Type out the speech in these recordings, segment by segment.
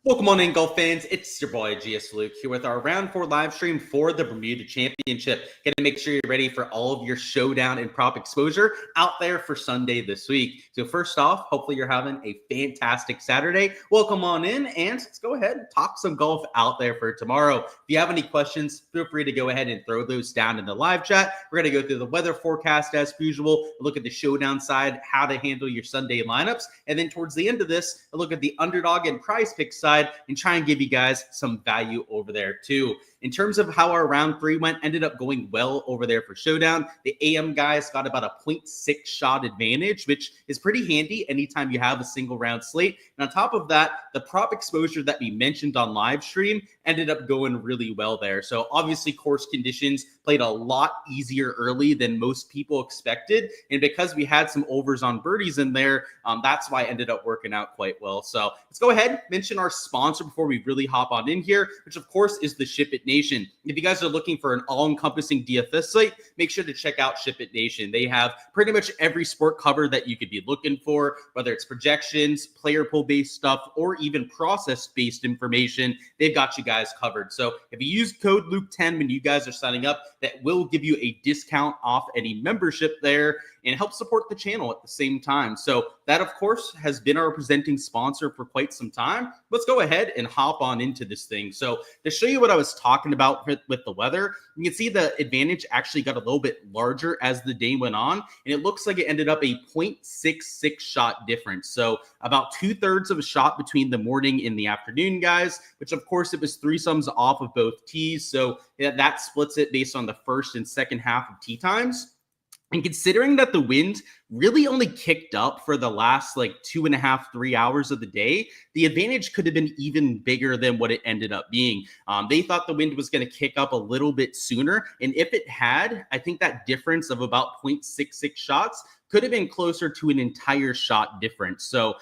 Welcome on in, golf fans. It's your boy Gsluke here with our round 4 live stream for the Bermuda Championship. Gonna make sure you're ready for all of your showdown and prop exposure out there for Sunday this week. So first off, hopefully you're having a fantastic Saturday. Welcome on in, and let's go ahead and talk some golf out there for tomorrow. If you have any questions, feel free to go ahead and throw those down in the live chat. We're gonna go through the weather forecast as usual, look at the showdown side, how to handle your Sunday lineups, and then towards the end of this, a look at the underdog and prize pick side and try and give you guys some value over there too. In terms of how our round 3 went, ended up going well over there for Showdown. The AM guys got about a 0.6 shot advantage, which is pretty handy anytime you have a single round slate. And on top of that, the prop exposure that we mentioned on live stream ended up going really well there. So obviously course conditions played a lot easier early than most people expected. And because we had some overs on birdies in there, that's why it ended up working out quite well. So let's go ahead, mention our sponsor before we really hop on in here, which of course is the Ship It Nation. If you guys are looking for an all-encompassing DFS site, make sure to check out Ship It Nation. They have pretty much every sport cover that you could be looking for, whether it's projections, player pool-based stuff, or even process-based information. They've got you guys covered. So if you use code Luke10 when you guys are signing up, that will give you a discount off any membership there and help support the channel at the same time. So that, of course, has been our presenting sponsor for quite some time. Let's go ahead and hop on into this thing. So to show you what I was talking about with the weather, you can see the advantage actually got a little bit larger as the day went on, and it looks like it ended up a 0.66 shot difference. So about 2/3 of a shot between the morning and the afternoon, guys, which of course it was threesomes off of both tees. So that splits it based on the first and second half of tee times. And considering that the wind really only kicked up for the last like 2.5, 3 hours of the day, the advantage could have been even bigger than what it ended up being. They thought the wind was going to kick up a little bit sooner. And if it had, I think that difference of about 0.66 shots could have been closer to an entire shot difference. So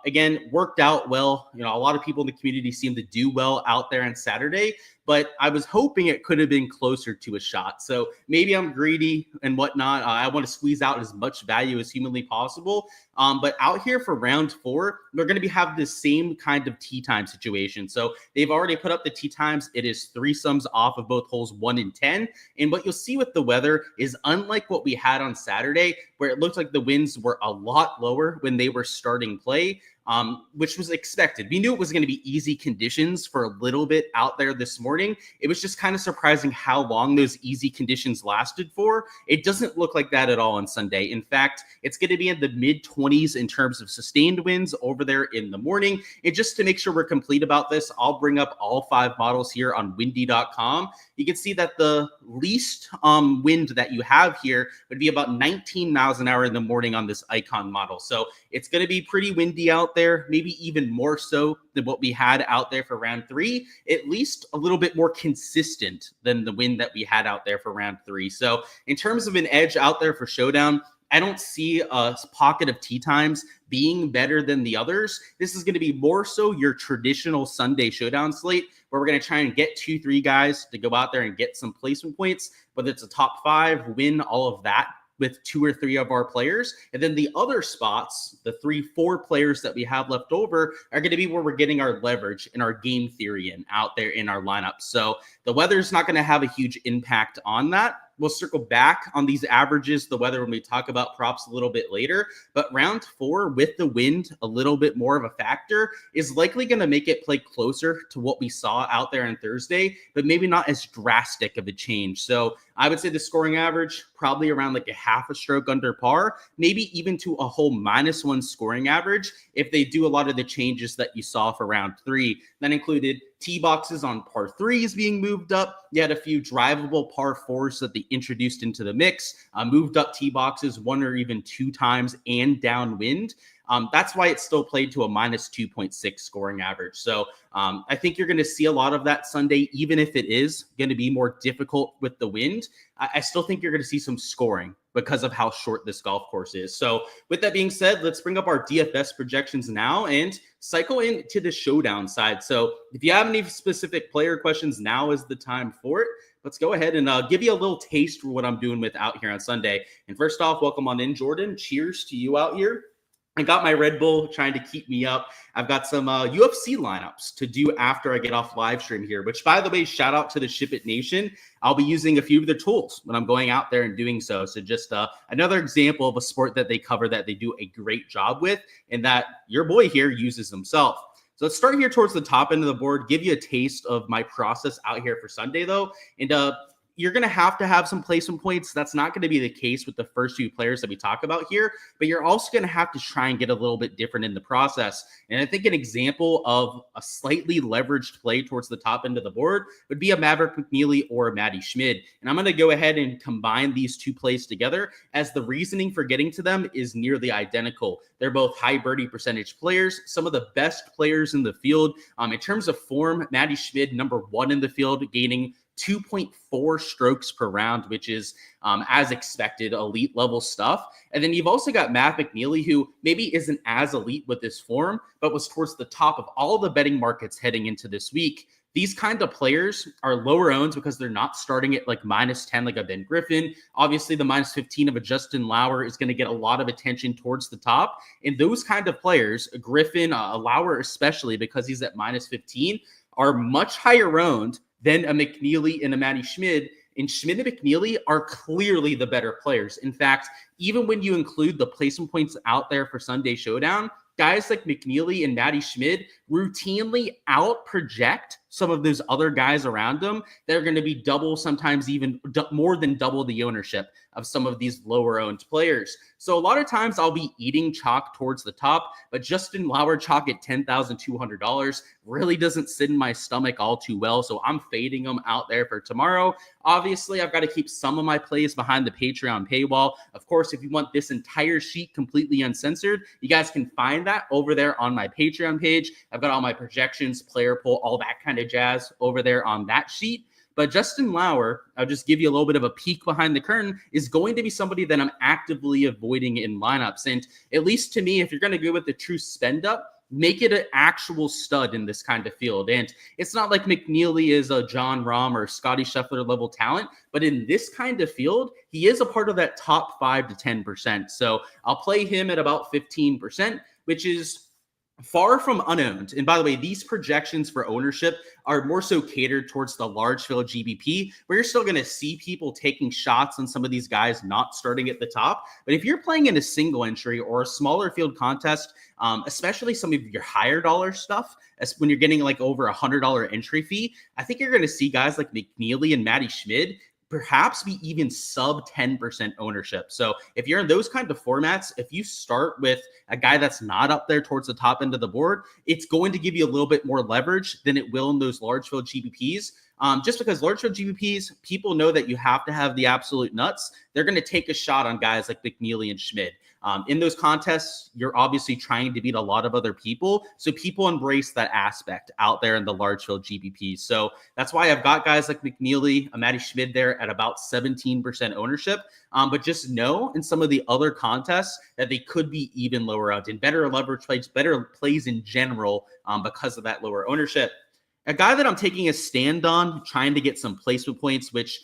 again, worked out well. You know, a lot of people in the community seem to do well out there on Saturday, but I was hoping it could have been closer to a shot. So maybe I'm greedy and whatnot. I want to squeeze out as much value as humanly possible. But out here for round 4, we're going to have the same kind of tee time situation. So they've already put up the tee times. It is threesomes off of both holes 1 and 10. And what you'll see with the weather is unlike what we had on Saturday, where it looked like the winds were a lot lower when they were starting play, which was expected. We knew it was going to be easy conditions for a little bit out there this morning. It was just kind of surprising how long those easy conditions lasted for. It doesn't look like that at all on Sunday. In fact, it's going to be in the mid-20s in terms of sustained winds over there in the morning. And just to make sure we're complete about this, I'll bring up all 5 models here on windy.com. You can see that the least wind that you have here would be about 19 miles an hour in the morning on this icon model. So it's going to be pretty windy out there, maybe even more so than what we had out there for round 3, at least a little bit more consistent than the wind that we had out there for round 3. So in terms of an edge out there for Showdown, I don't see a pocket of tee times being better than the others. This is going to be more so your traditional Sunday Showdown slate, where we're going to try and get 2-3 guys to go out there and get some placement points, whether it's a top 5, win, all of that with 2 or 3 of our players. And then the other spots, the 3-4 players that we have left over, are going to be where we're getting our leverage and our game theory in out there in our lineup. So the weather's not going to have a huge impact on that. We'll circle back on these averages, the weather, when we talk about props a little bit later. But round 4, with the wind a little bit more of a factor, is likely going to make it play closer to what we saw out there on Thursday, but maybe not as drastic of a change. So I would say the scoring average, probably around like a half a stroke under par, maybe even to a whole -1 scoring average if they do a lot of the changes that you saw for round 3. That included tee boxes on par 3s being moved up. You had a few drivable par 4s that they introduced into the mix, moved up tee boxes 1 or even 2 times and downwind. That's why it's still played to a -2.6 scoring average. So I think you're going to see a lot of that Sunday, even if it is going to be more difficult with the wind. I still think you're going to see some scoring because of how short this golf course is. So with that being said, let's bring up our DFS projections now and cycle into the Showdown side. So if you have any specific player questions, now is the time for it. Let's go ahead and give you a little taste for what I'm doing with out here on Sunday. And first off, welcome on in, Jordan. Cheers to you out here. I got my Red Bull trying to keep me up. I've got some UFC lineups to do after I get off live stream here, which, by the way, shout out to the Ship It Nation. I'll be using a few of their tools when I'm going out there and doing so. So just another example of a sport that they cover that they do a great job with and that your boy here uses himself. So let's start here towards the top end of the board, give you a taste of my process out here for Sunday, though. And you're going to have some placement points. That's not going to be the case with the first few players that we talk about here, but you're also going to have to try and get a little bit different in the process. And I think an example of a slightly leveraged play towards the top end of the board would be a Maverick McNeely or a Matty Schmid. And I'm going to go ahead and combine these two plays together, as the reasoning for getting to them is nearly identical. They're both high birdie percentage players, some of the best players in the field. In terms of form, Matty Schmid, number 1 in the field, gaining 2.4 strokes per round, which is, as expected, elite level stuff. And then you've also got Matt McNeely, who maybe isn't as elite with this form, but was towards the top of all the betting markets heading into this week. These kind of players are lower owned because they're not starting at like -10 like a Ben Griffin. Obviously, the -15 of a Justin Lauer is going to get a lot of attention towards the top. And those kind of players, Griffin, Lauer especially, because he's at -15, are much higher owned than a McNeely and a Matty Schmid. And Schmid and McNeely are clearly the better players. In fact, even when you include the placement points out there for Sunday Showdown, guys like McNeely and Matty Schmid routinely out-project some of those other guys around them. They're going to be double, sometimes even more than double the ownership of some of these lower-owned players. So a lot of times I'll be eating chalk towards the top, but Justin Lauer chalk at $10,200 really doesn't sit in my stomach all too well, so I'm fading them out there for tomorrow. Obviously, I've got to keep some of my plays behind the Patreon paywall. Of course, if you want this entire sheet completely uncensored, you guys can find that over there on my Patreon page. I've got all my projections, player poll, all that kind of jazz over there on that sheet. But Justin Lauer, I'll just give you a little bit of a peek behind the curtain, is going to be somebody that I'm actively avoiding in lineups. And at least to me, if you're going to go with the true spend up, make it an actual stud in this kind of field. And it's not like McNeely is a John Rahm or Scotty Scheffler level talent, but in this kind of field, he is a part of that top 5 to 10%. So I'll play him at about 15%, which is far from unowned. And by the way, these projections for ownership are more so catered towards the large field GBP, where you're still going to see people taking shots on some of these guys not starting at the top. But if you're playing in a single entry or a smaller field contest, especially some of your higher dollar stuff, as when you're getting like over $100 entry fee, I think you're going to see guys like McNeely and Matty Schmid perhaps be even sub 10% ownership. So if you're in those kind of formats, if you start with a guy that's not up there towards the top end of the board, it's going to give you a little bit more leverage than it will in those large field GBPs. Just because large field GBPs, people know that you have to have the absolute nuts. They're going to take a shot on guys like McNeely and Schmid. In those contests, you're obviously trying to beat a lot of other people. So people embrace that aspect out there in the large field GBPs. So that's why I've got guys like McNeely, Matty Schmid there at about 17% ownership. But just know in some of the other contests that they could be even lower out in better leverage plays, better plays in general because of that lower ownership. A guy that I'm taking a stand on, trying to get some placement points, which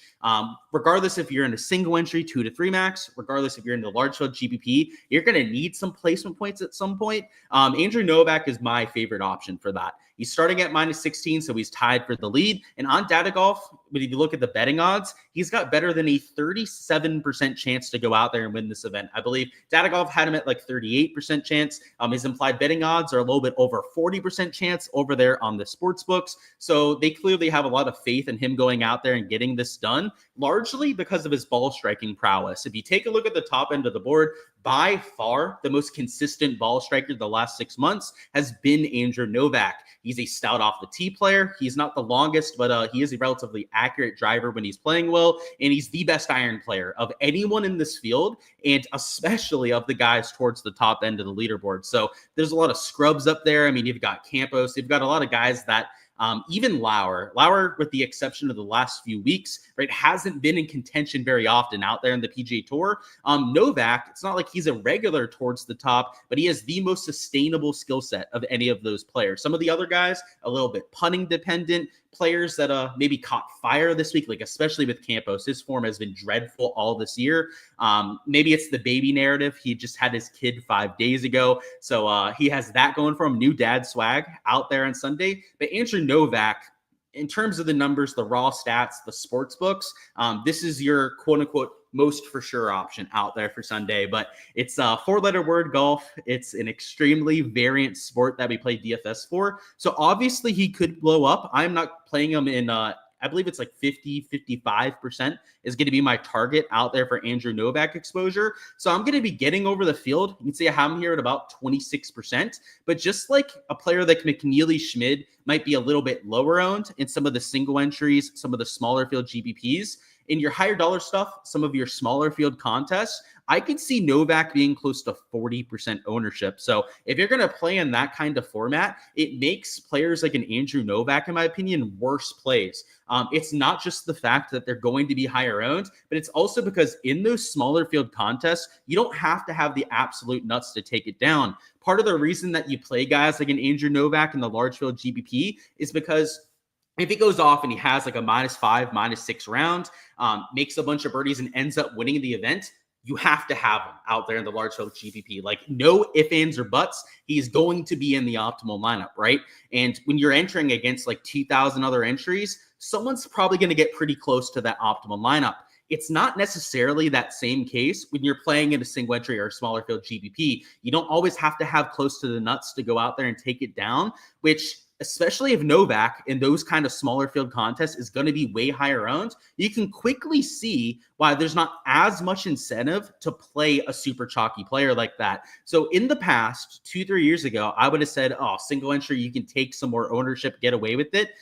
regardless if you're in a single entry 2 to 3 max, regardless if you're in the large field GBP, you're going to need some placement points at some point. Andrew Novak is my favorite option for that. He's starting at -16, so he's tied for the lead. And on Data Golf, when you look at the betting odds, he's got better than a 37% chance to go out there and win this event. I believe Data Golf had him at like 38% chance. His implied betting odds are a little bit over 40% chance over there on the sports books. So they clearly have a lot of faith in him going out there and getting this done, largely because of his ball striking prowess. If you take a look at the top end of the board, by far the most consistent ball striker the last 6 months has been Andrew Novak. He's a stout off the tee player. He's not the longest, but he is a relatively accurate driver when he's playing well. And he's the best iron player of anyone in this field, and especially of the guys towards the top end of the leaderboard. So there's a lot of scrubs up there. I mean, you've got Campos. You've got a lot of guys that Even Lauer, with the exception of the last few weeks, right, hasn't been in contention very often out there in the PGA Tour. Novak, it's not like he's a regular towards the top, but he has the most sustainable skill set of any of those players. Some of the other guys, a little bit putting dependent. Players that maybe caught fire this week, like especially with Campos, his form has been dreadful all this year. Maybe it's the baby narrative. He just had his kid 5 days ago, so he has that going for him. New dad swag out there on Sunday. But Andrew Novak, in terms of the numbers, the raw stats, the sports books, this is your quote unquote most for sure option out there for Sunday. But it's a 4-letter word, golf. It's an extremely variant sport that we play DFS for. So obviously he could blow up. I'm not playing him in I believe it's like 55% is going to be my target out there for Andrew Novak exposure. So I'm going to be getting over the field. You can see I have him here at about 26%, but just like a player like McNeely Schmid might be a little bit lower owned in some of the single entries, some of the smaller field GPPs. In your higher dollar stuff, some of your smaller field contests, I could see Novak being close to 40% ownership. So if you're going to play in that kind of format, it makes players like an Andrew Novak, in my opinion, worse plays. It's not just the fact that they're going to be higher owned, but it's also because in those smaller field contests, you don't have to have the absolute nuts to take it down. Part of the reason that you play guys like an Andrew Novak in the large field GPP is because if he goes off and he has like a -5, -6 round, makes a bunch of birdies and ends up winning the event, you have to have him out there in the large field GPP. Like no ifs, ands, or buts. He's going to be in the optimal lineup, right? And when you're entering against like 2,000 other entries, someone's probably going to get pretty close to that optimal lineup. It's not necessarily that same case when you're playing in a single entry or a smaller field GPP. You don't always have to have close to the nuts to go out there and take it down, which especially if Novak in those kind of smaller field contests is going to be way higher owned, you can quickly see why there's not as much incentive to play a super chalky player like that. So in the past, 2-3 years ago, I would have said, oh, single entry, you can take some more ownership, get away with it.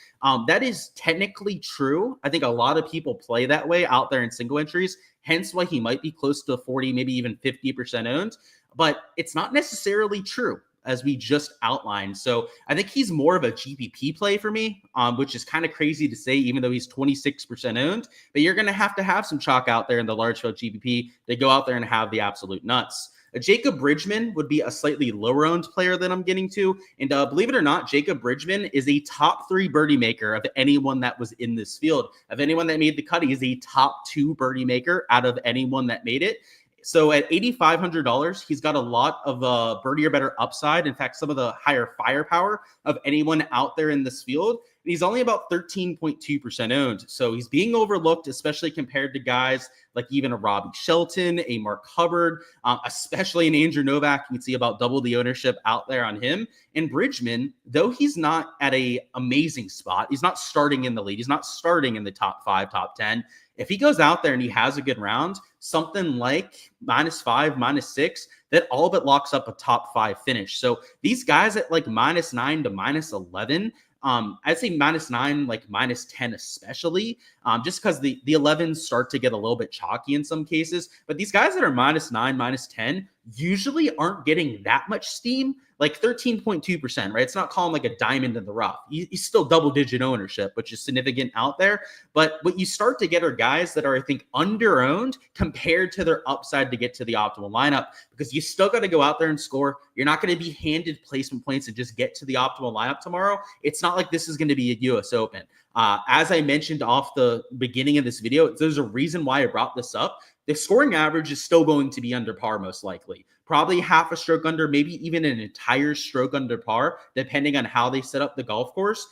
That is technically true. I think a lot of people play that way out there in single entries, hence why he might be close to 40, maybe even 50% owned, but it's not necessarily true, as we just outlined. So I think he's more of a GPP play for me, which is kind of crazy to say, even though he's 26% owned, but you're going to have some chalk out there in the large field GPP to go out there and have the absolute nuts. Jacob Bridgman would be a slightly lower owned player that I'm getting to. And believe it or not, Jacob Bridgman is a top 3 birdie maker of anyone that was in this field. Of anyone that made the cut, he is a top 2 birdie maker out of anyone that made it. So at $8,500, he's got a lot of birdie or better upside. In fact, some of the higher firepower of anyone out there in this field. And he's only about 13.2% owned. So he's being overlooked, especially compared to guys like even a Robbie Shelton, a Mark Hubbard, especially an Andrew Novak. You can see about double the ownership out there on him. And Bridgman, though he's not at an amazing spot, he's not starting in the lead. He's not starting in the top 5, top 10. If he goes out there and he has a good round, something like -5, -6, that all but locks up a top 5 finish. So these guys at like -9 to -11, I'd say -9, like -10 especially, just because the 11s start to get a little bit chalky in some cases. But these guys that are -9, -10 usually aren't getting that much steam, like 13.2%, right? It's not calling like a diamond in the rough. He's still double-digit ownership, which is significant out there. But what you start to get are guys that are, I think, under-owned compared to their upside to get to the optimal lineup, because you still got to go out there and score. You're not going to be handed placement points and just get to the optimal lineup tomorrow. It's not like this is going to be a US Open. As I mentioned off the beginning of this video, there's a reason why I brought this up. The scoring average is still going to be under par, most likely. Probably half a stroke under, maybe even an entire stroke under par, depending on how they set up the golf course,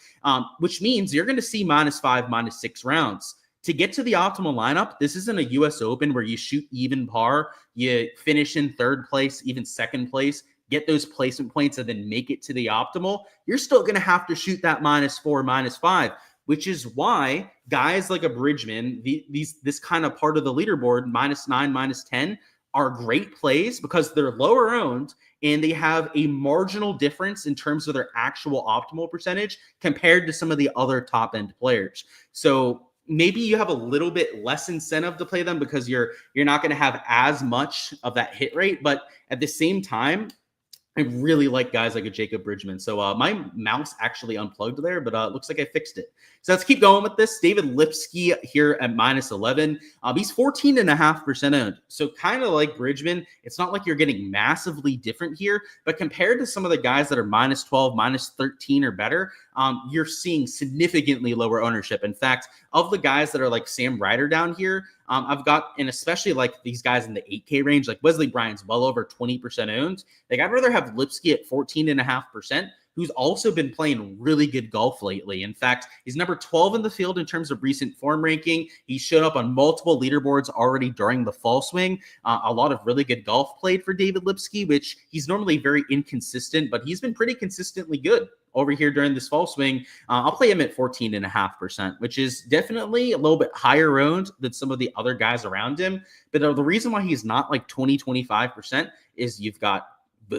which means you're going to see -5, -6 rounds. To get to the optimal lineup, this isn't a US Open where you shoot even par, you finish in 3rd place, even 2nd place, get those placement points, and then make it to the optimal. You're still going to have to shoot that -4, -5. Which is why guys like a Bridgman, this kind of part of the leaderboard, -9, -10, are great plays because they're lower owned and they have a marginal difference in terms of their actual optimal percentage compared to some of the other top end players. So maybe you have a little bit less incentive to play them because you're not going to have as much of that hit rate, but at the same time, I really like guys like a Jacob Bridgman. So my mouse actually unplugged there, but it looks like I fixed it. So let's keep going with this. David Lipsky here at minus 11. He's 14.5% owned. So kind of like Bridgman, it's not like you're getting massively different here, but compared to some of the guys that are minus 12, minus 13 or better, you're seeing significantly lower ownership. In fact, of the guys that are like Sam Ryder down here, I've got, and especially like these guys in the 8K range, like Wesley Bryan's well over 20% owned. Like I'd rather have Lipsky at 14.5%, who's also been playing really good golf lately. In fact, he's number 12 in the field in terms of recent form ranking. He showed up on multiple leaderboards already during the fall swing. A lot of really good golf played for David Lipsky, which he's normally very inconsistent, but he's been pretty consistently good over here during this fall swing. I'll play him at 14.5%, which is definitely a little bit higher owned than some of the other guys around him. But the reason why he's not like 25% is you've got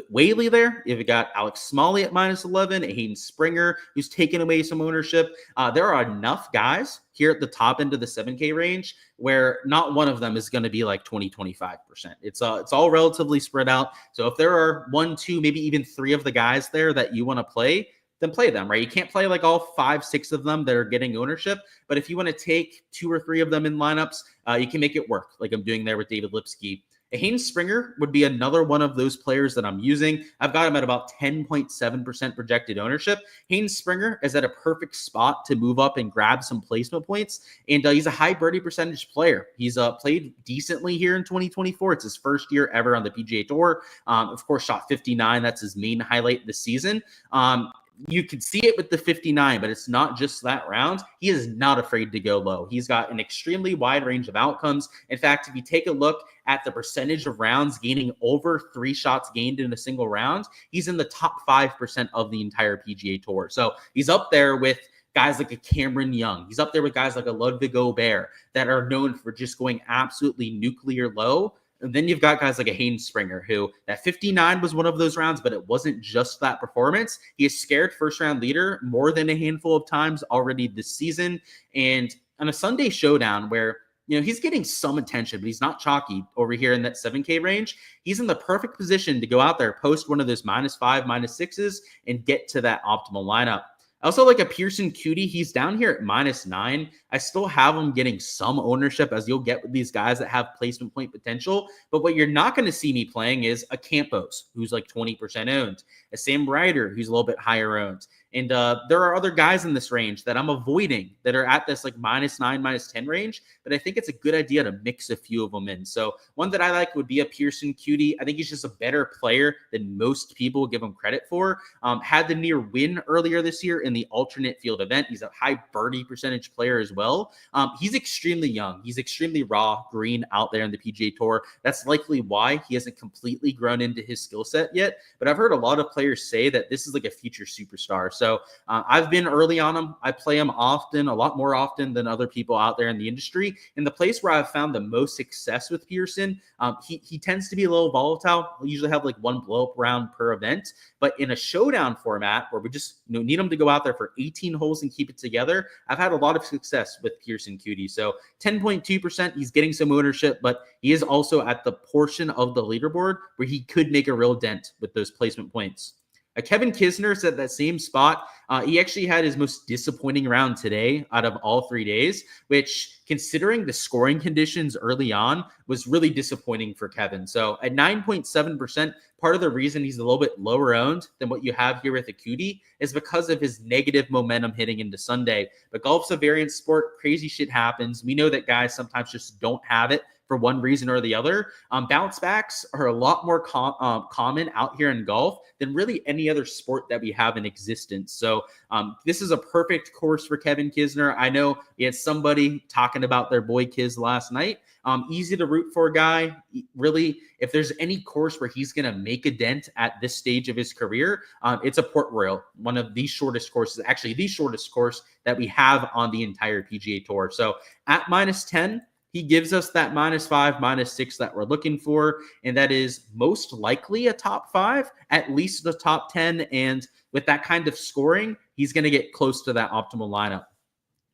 Whaley there. You've got Alex Smalley at minus 11, Hayden Springer, who's taken away some ownership. There are enough guys here at the top end of the 7K range where not one of them is going to be like 25%. It's all relatively spread out. So if there are 1, 2, maybe even 3 of the guys there that you want to play, then play them, right? You can't play like all 5, 6 of them that are getting ownership, but if you want to take 2 or 3 of them in lineups, you can make it work like I'm doing there with David Lipsky. Hayden Springer would be another one of those players that I'm using. I've got him at about 10.7% projected ownership. Hayden Springer is at a perfect spot to move up and grab some placement points, and he's a high birdie percentage player. He's played decently here in 2024. It's his first year ever on the PGA Tour. Of course, shot 59. That's his main highlight this season. You can see it with the 59, but it's not just that round. He is not afraid to go low. He's got an extremely wide range of outcomes. In fact, if you take a look at the percentage of rounds gaining over 3 shots gained in a single round, he's in the top 5% of the entire PGA Tour. So he's up there with guys like a Cameron Young. He's up there with guys like a Ludwig Aubert that are known for just going absolutely nuclear low. And then you've got guys like a Hayden Springer, who that 59 was one of those rounds, but it wasn't just that performance. He has scared first-round leader more than a handful of times already this season. And on a Sunday Showdown where, he's getting some attention, but he's not chalky over here in that 7K range, he's in the perfect position to go out there, post one of those -5, -6s, and get to that optimal lineup. I also like a Pearson Cutie. He's down here at -9. I still have him getting some ownership, as you'll get with these guys that have placement point potential. But what you're not going to see me playing is a Campos, who's like 20% owned, a Sam Ryder, who's a little bit higher owned. And there are other guys in this range that I'm avoiding that are at this like -9, -10 range. But I think it's a good idea to mix a few of them in. So one that I like would be a Pearson Cutie. I think he's just a better player than most people give him credit for. Had the near win earlier this year in the alternate field event. He's a high birdie percentage player as well. He's extremely young. He's extremely raw, green out there in the PGA Tour. That's likely why he hasn't completely grown into his skill set yet. But I've heard a lot of players say that this is like a future superstar. So I've been early on him. I play him often, a lot more often than other people out there in the industry. And the place where I've found the most success with Pearson, he tends to be a little volatile. We usually have like 1 blow-up round per event. But in a showdown format where we just need him to go out there for 18 holes and keep it together, I've had a lot of success with Pearson Cutie. So 10.2%, he's getting some ownership, but he is also at the portion of the leaderboard where he could make a real dent with those placement points. Kevin Kisner's at that same spot. He actually had his most disappointing round today out of all 3 days, which, considering the scoring conditions early on, was really disappointing for Kevin. So at 9.7%, part of the reason he's a little bit lower owned than what you have here with a Cutie is because of his negative momentum hitting into Sunday. But golf's a variant sport. Crazy shit happens. We know that guys sometimes just don't have it for one reason or the other. Bounce backs are a lot more common out here in golf than really any other sport that we have in existence. So this is a perfect course for Kevin Kisner. I know we had somebody talking about their boy Kis last night. Easy to root for guy. Really, if there's any course where he's going to make a dent at this stage of his career, it's a Port Royal, one of the shortest courses, actually the shortest course that we have on the entire PGA Tour. So at -10, he gives us that -5, -6 that we're looking for, and that is most likely a top 5, at least the top 10. And with that kind of scoring, he's going to get close to that optimal lineup.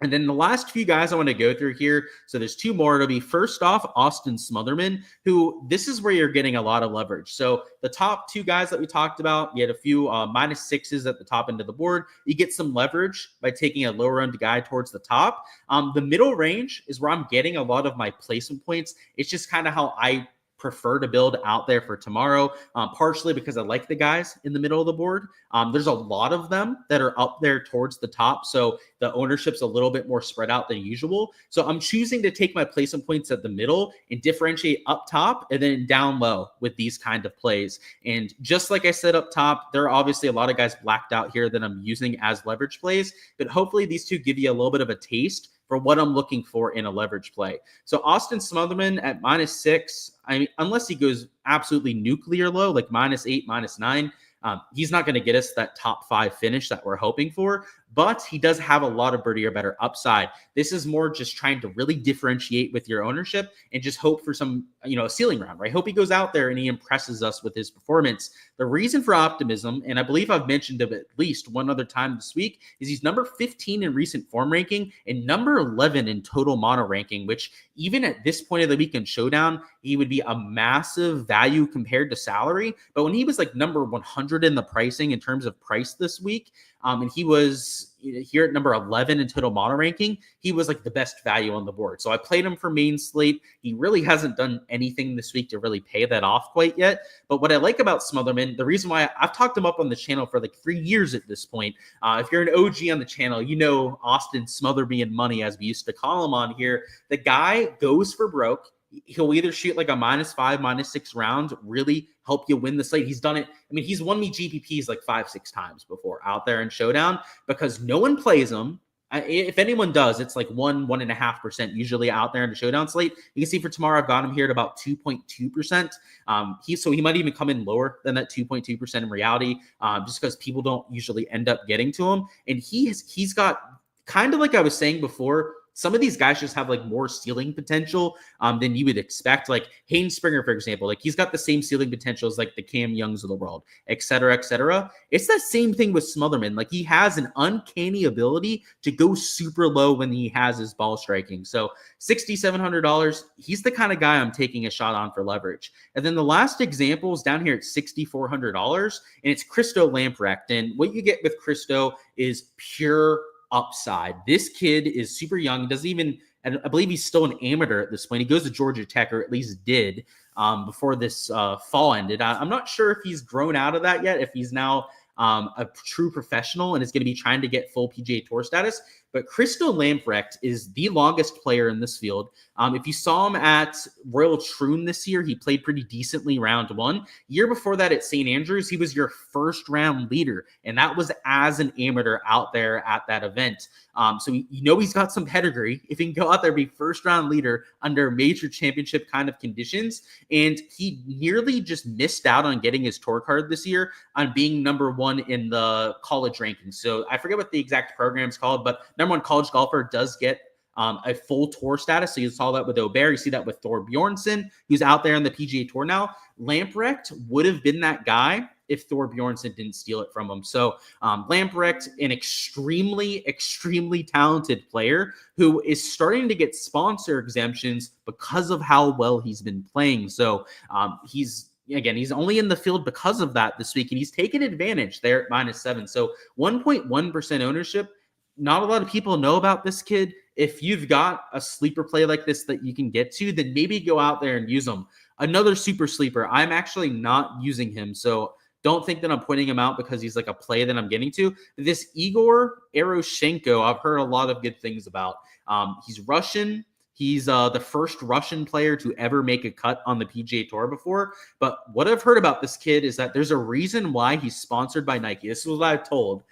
And then the last few guys I want to go through here. So there's two more. It'll be first off, Austin Smotherman, who this is where you're getting a lot of leverage. So the top two guys that we talked about, you had a few -6s at the top end of the board. You get some leverage by taking a lower end guy towards the top. The middle range is where I'm getting a lot of my placement points. It's just kind of how I prefer to build out there for tomorrow, partially because I like the guys in the middle of the board. There's a lot of them that are up there towards the top, so the ownership's a little bit more spread out than usual. So I'm choosing to take my placement points at the middle and differentiate up top and then down low with these kind of plays. And just like I said up top, there are obviously a lot of guys blacked out here that I'm using as leverage plays, but hopefully these two give you a little bit of a taste for what I'm looking for in a leverage play. So Austin Smotherman at -6, I mean, unless he goes absolutely nuclear low, like -8, -9, he's not going to get us that top 5 finish that we're hoping for, but he does have a lot of birdie or better upside. This is more just trying to really differentiate with your ownership and just hope for some, a ceiling round, right? Hope he goes out there and he impresses us with his performance. The reason for optimism, and I believe I've mentioned it at least one other time this week, is he's number 15 in recent form ranking and number 11 in total mono ranking, which even at this point of the week in Showdown, he would be a massive value compared to salary. But when he was like number 100 in the pricing in terms of price this week, and he was here at number 11 in total mono ranking, he was like the best value on the board. So I played him for main slate. He really hasn't done anything this week to really pay that off quite yet. But what I like about Smotherman, the reason why I've talked him up on the channel for like 3 years at this point, if you're an OG on the channel, you know Austin Smotherby and Money, as we used to call him on here. The guy goes for broke. He'll either shoot like a -5, -6 round, really help you win the slate. He's done it. I mean, he's won me GPPs like 5-6 times before out there in Showdown because no one plays him. If anyone does, it's like 1.5% usually out there in the Showdown slate. You can see for tomorrow, I've got him here at about 2.2%. So he might even come in lower than that 2.2% in reality, just because people don't usually end up getting to him. And he's got kind of like I was saying before, some of these guys just have like more ceiling potential than you would expect. Like Hayden Springer, for example, like he's got the same ceiling potential as like the Cam Youngs of the world, et cetera, et cetera. It's that same thing with Smotherman. Like he has an uncanny ability to go super low when he has his ball striking. So $6,700, he's the kind of guy I'm taking a shot on for leverage. And then the last example is down here at $6,400, and it's Christo Lamprecht. And what you get with Christo is pure upside. This kid is super young, doesn't even, and I believe he's still an amateur at this point. He goes to Georgia Tech, or at least did before this fall ended. I'm not sure if he's grown out of that yet, if he's now a true professional and is going to be trying to get full PGA Tour status. But Christo Lamprecht is the longest player in this field. If you saw him at Royal Troon this year, he played pretty decently round 1. Year before that at St. Andrews, he was your first round leader, and that was as an amateur out there at that event. So he's got some pedigree if he can go out there and be first round leader under major championship kind of conditions. And he nearly just missed out on getting his tour card this year on being number 1 in the college rankings. So I forget what the exact program's called, but number 1 college golfer does get a full tour status. So you saw that with Aubert. You see that with Thor Bjornsson, who's out there on the PGA Tour now. Lamprecht would have been that guy if Thor Bjornsson didn't steal it from him. So Lamprecht, an extremely, extremely talented player who is starting to get sponsor exemptions because of how well he's been playing. So he's only in the field because of that this week, and he's taken advantage there at -7. So 1.1% ownership. Not a lot of people know about this kid. If you've got a sleeper play like this that you can get to, then maybe go out there and use him. Another super sleeper. I'm actually not using him, so don't think that I'm pointing him out because he's like a play that I'm getting to. This Igor Eroshenko, I've heard a lot of good things about. He's Russian. He's the first Russian player to ever make a cut on the PGA Tour before. But what I've heard about this kid is that there's a reason why he's sponsored by Nike. This is what I've told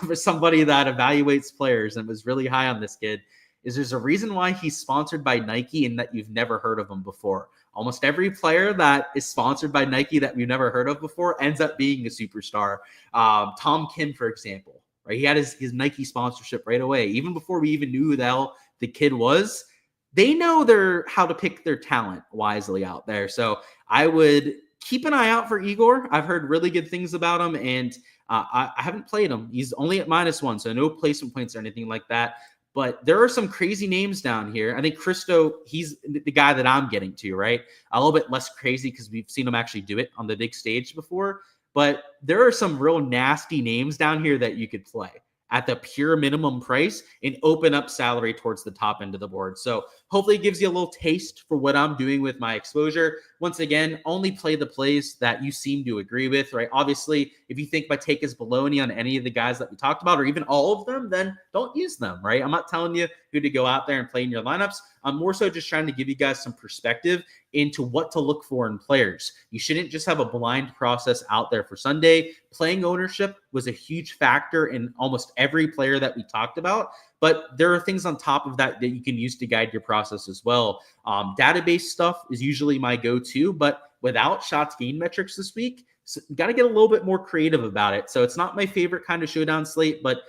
for somebody that evaluates players and was really high on this kid, is there's a reason why he's sponsored by Nike and that you've never heard of him before. Almost every player that is sponsored by Nike that we've never heard of before ends up being a superstar. Tom Kim, for example, right? He had his Nike sponsorship right away. Even before we even knew who the hell the kid was, they know how to pick their talent wisely out there. So I would keep an eye out for Igor. I've heard really good things about him, and I haven't played him. He's only at -1, so no placement points or anything like that. But there are some crazy names down here. I think Christo, he's the guy that I'm getting to, right? A little bit less crazy because we've seen him actually do it on the big stage before. But there are some real nasty names down here that you could play at the pure minimum price and open up salary towards the top end of the board. So hopefully it gives you a little taste for what I'm doing with my exposure. Once again, only play the plays that you seem to agree with, right? Obviously, if you think my take is baloney on any of the guys that we talked about, or even all of them, then don't use them, right? I'm not telling you who to go out there and play in your lineups. I'm more so just trying to give you guys some perspective into what to look for in players. You shouldn't just have a blind process out there for Sunday. Playing ownership was a huge factor in almost every player that we talked about, but there are things on top of that that you can use to guide your process as well. Database stuff is usually my go-to, but without shots gain metrics this week, so got to get a little bit more creative about it. So it's not my favorite kind of showdown slate, but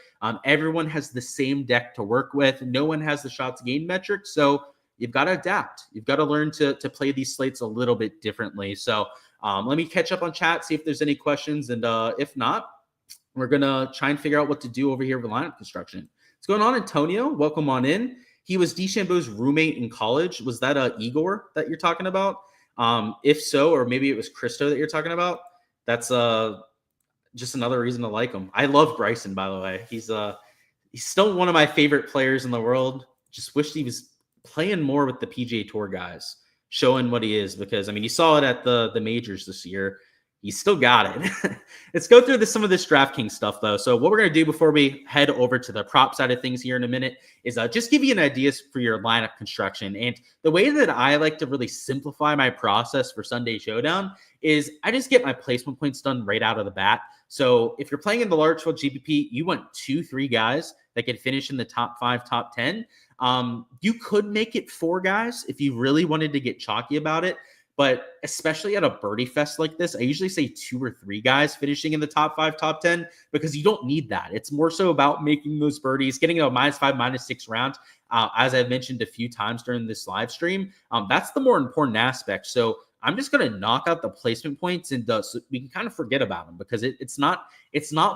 everyone has the same deck to work with. No one has the shots gain metrics, so you've got to adapt. You've got to learn to play these slates a little bit differently. So let me catch up on chat, see if there's any questions. And if not, we're going to try and figure out what to do over here with lineup construction. What's going on, Antonio? Welcome on in. He was DeChambeau's roommate in college. Was that Igor that you're talking about? If so, or maybe it was Christo that you're talking about, that's just another reason to like him. I love Bryson, by the way. He's still one of my favorite players in the world. Just wished he was playing more with the PGA Tour guys, showing what he is, because I mean, you saw it at the majors this year. He's still got it. Let's go through some of this Draftkings stuff, though. So what we're going to do before we head over to the prop side of things here in a minute is just give you an idea for your lineup construction. And the way that I like to really simplify my process for Sunday Showdown is I just get my placement points done right out of the bat. So if you're playing in the large field GPP, you want 2-3 guys that can finish in the top 5, top 10. You could make it 4 guys if you really wanted to get chalky about it. But especially at a birdie fest like this, I usually say 2 or 3 guys finishing in the top 5, top 10, because you don't need that. It's more so about making those birdies, getting a -5, -6 round. As I've mentioned a few times during this live stream, that's the more important aspect. So I'm just going to knock out the placement points, and so we can kind of forget about them, because it's not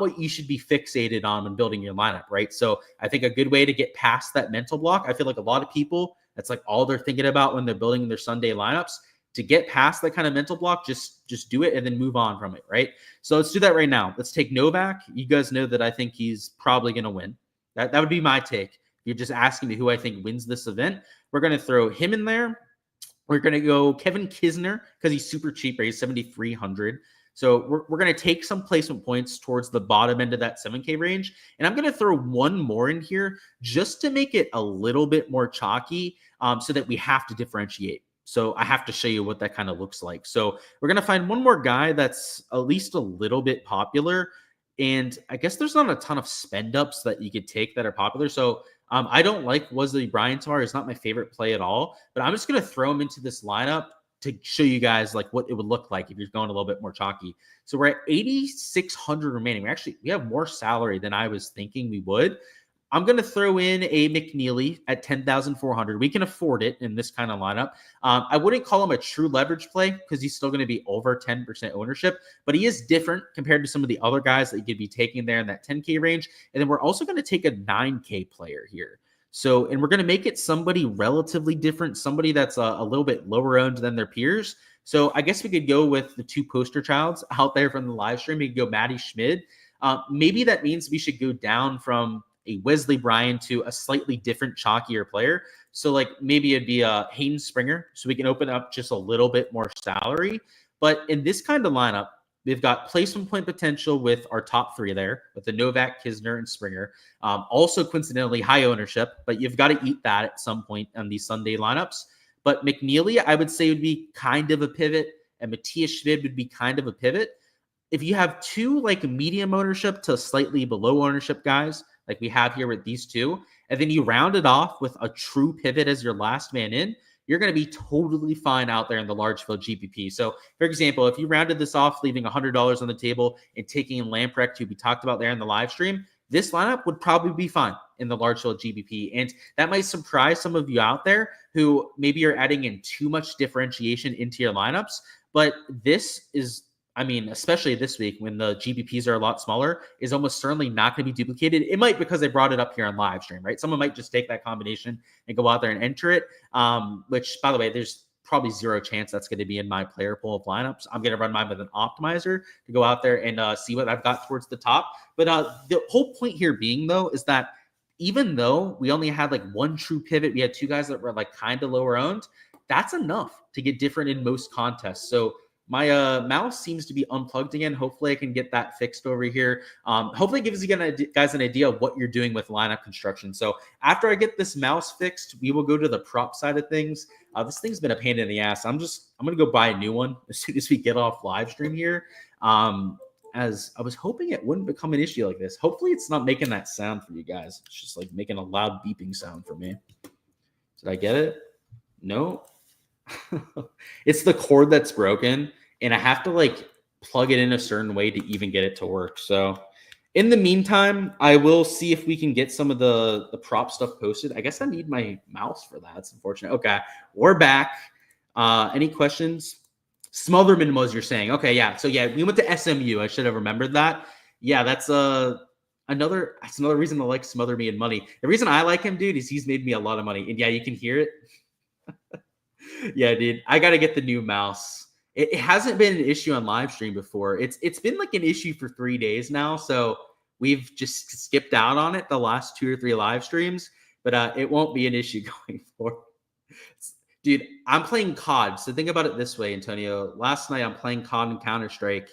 what you should be fixated on when building your lineup, right? So I think a good way to get past that mental block, I feel like a lot of people, that's like all they're thinking about when they're building their Sunday lineups. To get past that kind of mental block, just do it and then move on from it, right? So let's do that right now. Let's take Novak. You guys know that I think he's probably going to win. That would be my take. If you're just asking me who I think wins this event, we're going to throw him in there. We're going to go Kevin Kisner because he's super cheap, right? He's 7,300. So we're going to take some placement points towards the bottom end of that 7K range. And I'm going to throw one more in here just to make it a little bit more chalky, so that we have to differentiate. So I have to show you what that kind of looks like. So we're going to find one more guy that's at least a little bit popular. And I guess there's not a ton of spend ups that you could take that are popular. So I don't like Wesley Bryan tomorrow. It's not my favorite play at all, but I'm just going to throw him into this lineup to show you guys like what it would look like if you're going a little bit more chalky. So we're at 8,600 remaining. We have more salary than I was thinking we would. I'm going to throw in a McNeely at 10,400. We can afford it in this kind of lineup. I wouldn't call him a true leverage play because he's still going to be over 10% ownership, but he is different compared to some of the other guys that you could be taking there in that 10K range. And then we're also going to take a 9K player here. So, and we're going to make it somebody relatively different, somebody that's a little bit lower owned than their peers. So I guess we could go with the 2 poster childs out there from the live stream. We could go Matty Schmid. Maybe that means we should go down from a Wesley Bryan to a slightly different, chalkier player. So like maybe it'd be a Hayden Springer, so we can open up just a little bit more salary. But in this kind of lineup, we've got placement point potential with our top 3 there, with the Novak, Kisner, and Springer. Also coincidentally high ownership, but you've got to eat that at some point on these Sunday lineups. But McNeely, I would say, would be kind of a pivot, and Matthias Schmid would be kind of a pivot. If you have 2 like medium ownership to slightly below ownership guys, like we have here with these 2, and then you round it off with a true pivot as your last man in, you're going to be totally fine out there in the large field GPP. So, for example, if you rounded this off, leaving $100 on the table and taking in Lamprecht, who we talked about there in the live stream, this lineup would probably be fine in the large field GPP. And that might surprise some of you out there who maybe are adding in too much differentiation into your lineups. But this is, I mean, especially this week when the GPPs are a lot smaller, is almost certainly not going to be duplicated. It might because they brought it up here on live stream, right? Someone might just take that combination and go out there and enter it, which, by the way, there's probably zero chance that's going to be in my player pool of lineups. I'm going to run mine with an optimizer to go out there and see what I've got towards the top. But the whole point here being, though, is that even though we only had like one true pivot, we had two guys that were like kind of lower owned, that's enough to get different in most contests. So my mouse seems to be unplugged again. Hopefully I can get that fixed over here. Hopefully it gives you guys an idea of what you're doing with lineup construction. So after I get this mouse fixed, we will go to the prop side of things. This thing's been a pain in the ass. I'm going to go buy a new one as soon as we get off live stream here. As I was hoping it wouldn't become an issue like this. Hopefully it's not making that sound for you guys. It's just like making a loud beeping sound for me. Did I get it? No. It's the cord that's broken, and I have to like plug it in a certain way to even get it to work. So in the meantime, I will see if we can get some of the prop stuff posted. I guess I need my mouse for that. It's unfortunate. Okay, we're back. Any questions? Smotherman was you're saying. Okay, yeah. So yeah, we went to SMU. I should have remembered that. Yeah, that's another reason I like Smother Me and Money. The reason I like him, dude, is he's made me a lot of money. And yeah, you can hear it. Yeah, dude, I got to get the new mouse. It hasn't been an issue on live stream before. It's been like an issue for 3 days now. So we've just skipped out on it the last 2 or 3 live streams, but it won't be an issue going forward. Dude, I'm playing COD. So think about it this way, Antonio. Last night I'm playing COD and Counter-Strike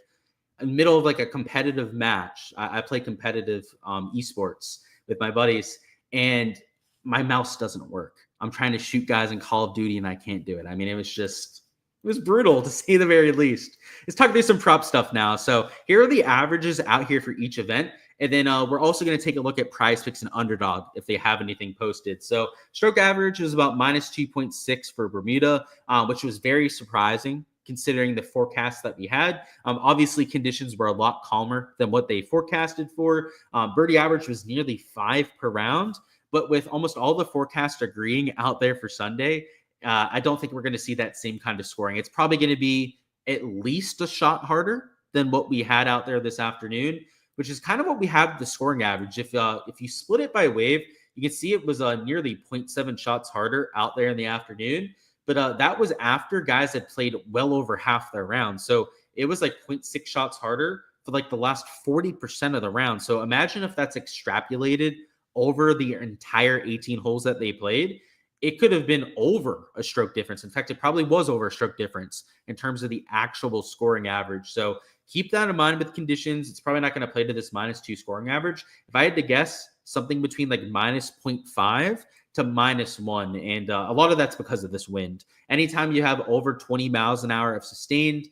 in the middle of like a competitive match. I play competitive esports with my buddies, and my mouse doesn't work. I'm trying to shoot guys in Call of Duty and I can't do it. I mean, it was brutal to say the very least. Let's talk through some prop stuff now. So here are the averages out here for each event. And then we're also going to take a look at PrizePicks and Underdog if they have anything posted. So stroke average was about minus 2.6 for Bermuda, which was very surprising considering the forecast that we had. Obviously, conditions were a lot calmer than what they forecasted for. Birdie average was nearly 5 per round. But with almost all the forecasts agreeing out there for Sunday, I don't think we're going to see that same kind of scoring. It's probably going to be at least a shot harder than what we had out there this afternoon, which is kind of what we have the scoring average. If you split it by wave, you can see it was nearly 0.7 shots harder out there in the afternoon. But that was after guys had played well over half their round. So it was like 0.6 shots harder for like the last 40% of the round. So imagine if that's extrapolated over the entire 18 holes that they played. It could have been over a stroke difference. In fact, it probably was over a stroke difference in terms of the actual scoring average. So keep that in mind with conditions. It's probably not going to play to this -2 scoring average. If I had to guess, something between like minus 0.5 to -1. And a lot of that's because of this wind. Anytime you have over 20 miles an hour of sustained,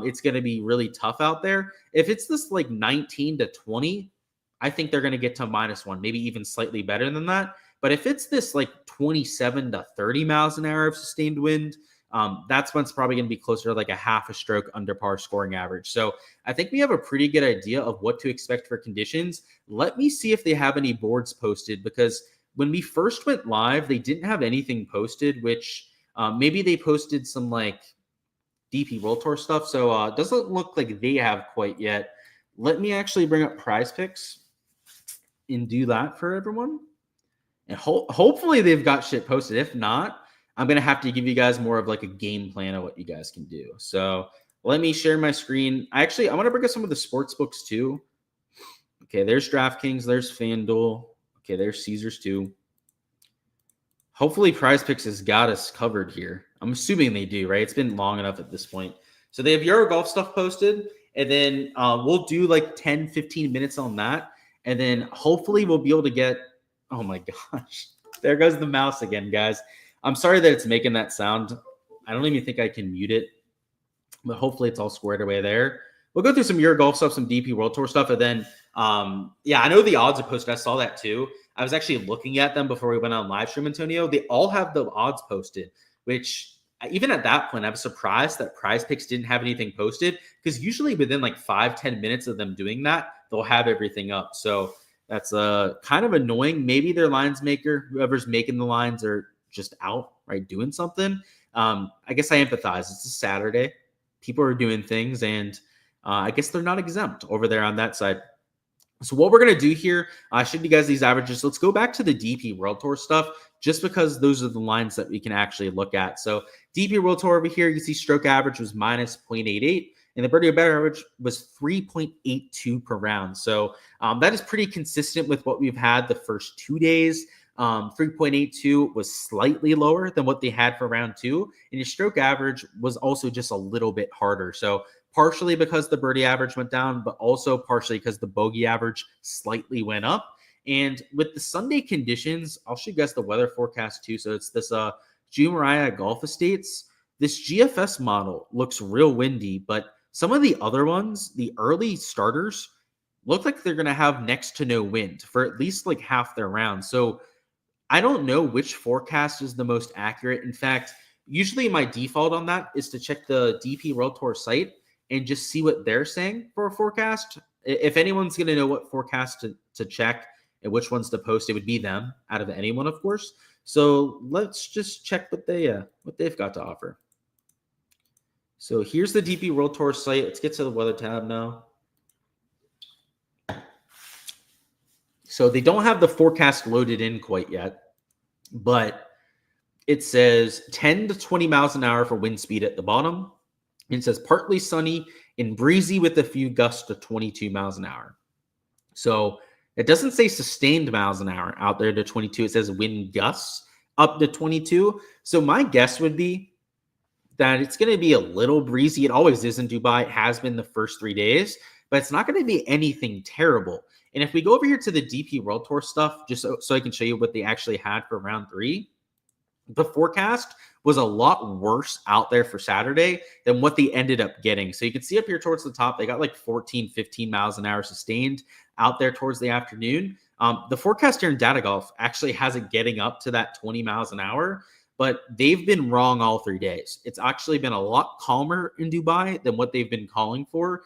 it's going to be really tough out there. If it's this like 19 to 20, I think they're going to get to -1, maybe even slightly better than that. But if it's this like 27 to 30 miles an hour of sustained wind, that's when it's probably going to be closer to like a half a stroke under par scoring average. So I think we have a pretty good idea of what to expect for conditions. Let me see if they have any boards posted, because when we first went live, they didn't have anything posted, which maybe they posted some like DP World Tour stuff. So it doesn't look like they have quite yet. Let me actually bring up PrizePicks and do that for everyone. And hopefully they've got shit posted. If not, I'm going to have to give you guys more of like a game plan of what you guys can do. So let me share my screen. I want to bring up some of the sports books too. Okay, there's Draftkings. There's FanDuel. Okay, there's Caesars too. Hopefully PrizePicks has got us covered here. I'm assuming they do, right? It's been long enough at this point. So they have Euro golf stuff posted. And then we'll do like 10, 15 minutes on that. And then hopefully we'll be able to get, oh my gosh, there goes the mouse again, guys. I'm sorry that it's making that sound. I don't even think I can mute it, but hopefully it's all squared away there. We'll go through some Euro golf stuff, some DP World Tour stuff. And then, yeah, I know the odds are posted. I saw that too. I was actually looking at them before we went on live stream, Antonio. They all have the odds posted, which even at that point, I was surprised that PrizePicks didn't have anything posted, because usually within like 5-10 minutes of them doing that, they'll have everything up. So that's kind of annoying. Maybe their lines maker, whoever's making the lines, are just out, right, doing something. I guess I empathize. It's a Saturday. People are doing things, and I guess they're not exempt over there on that side. So what we're going to do here, I showed you guys these averages. Let's go back to the DP World Tour stuff, just because those are the lines that we can actually look at. So DP World Tour over here, you can see stroke average was minus 0.88, and the birdie or better average was 3.82 per round. So that is pretty consistent with what we've had the first 2 days. 3.82 was slightly lower than what they had for round 2, and your stroke average was also just a little bit harder. So partially because the birdie average went down, but also partially because the bogey average slightly went up. And with the Sunday conditions, I'll show you guys the weather forecast too. So it's this Jumeirah Golf Estates. This GFS model looks real windy, but some of the other ones, the early starters, look like they're going to have next to no wind for at least like half their round. So I don't know which forecast is the most accurate. In fact, usually my default on that is to check the DP World Tour site and just see what they're saying for a forecast. If anyone's going to know what forecast to check and which ones to post, it would be them out of anyone, of course. So let's just check what they've got to offer. So here's the DP World Tour site. Let's get to the weather tab now. So they don't have the forecast loaded in quite yet, but it says 10 to 20 miles an hour for wind speed at the bottom. It says partly sunny and breezy with a few gusts to 22 miles an hour. So it doesn't say sustained miles an hour out there to 22. It says wind gusts up to 22. So my guess would be that it's going to be a little breezy. It always is in Dubai. It has been the first 3 days, but it's not going to be anything terrible. And if we go over here to the DP World Tour stuff, just so I can show you what they actually had for round 3, the forecast was a lot worse out there for Saturday than what they ended up getting. So you can see up here towards the top, they got like 14, 15 miles an hour sustained out there towards the afternoon. The forecast here in Data Golf actually has it getting up to that 20 miles an hour, but they've been wrong all 3 days. It's actually been a lot calmer in Dubai than what they've been calling for.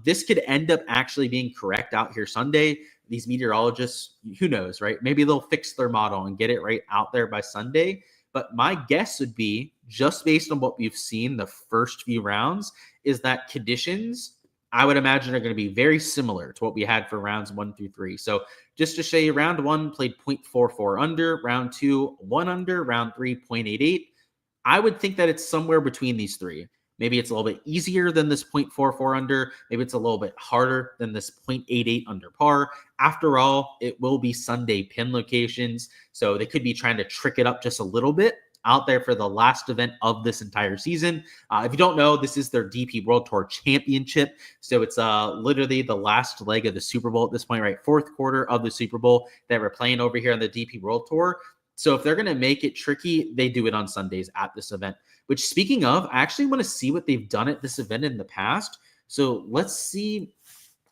This could end up actually being correct out here Sunday. These meteorologists, who knows, right? Maybe they'll fix their model and get it right out there by Sunday. But my guess would be, just based on what we've seen the first few rounds, is that conditions, I would imagine, are going to be very similar to what we had for rounds 1 through 3. So just to show you, round 1 played 0.44 under, round 2, 1 under, round 3, 0.88. I would think that it's somewhere between these three. Maybe it's a little bit easier than this 0.44 under. Maybe it's a little bit harder than this 0.88 under par. After all, it will be Sunday pin locations, so they could be trying to trick it up just a little bit out there for the last event of this entire season. If you don't know, this is their DP World Tour Championship, so it's literally the last leg of the Super Bowl at this point, right? Fourth quarter of the Super Bowl that we're playing over here on the DP World Tour. So if they're going to make it tricky, they do it on Sundays at this event. Which, speaking of, I actually want to see what they've done at this event in the past. So let's see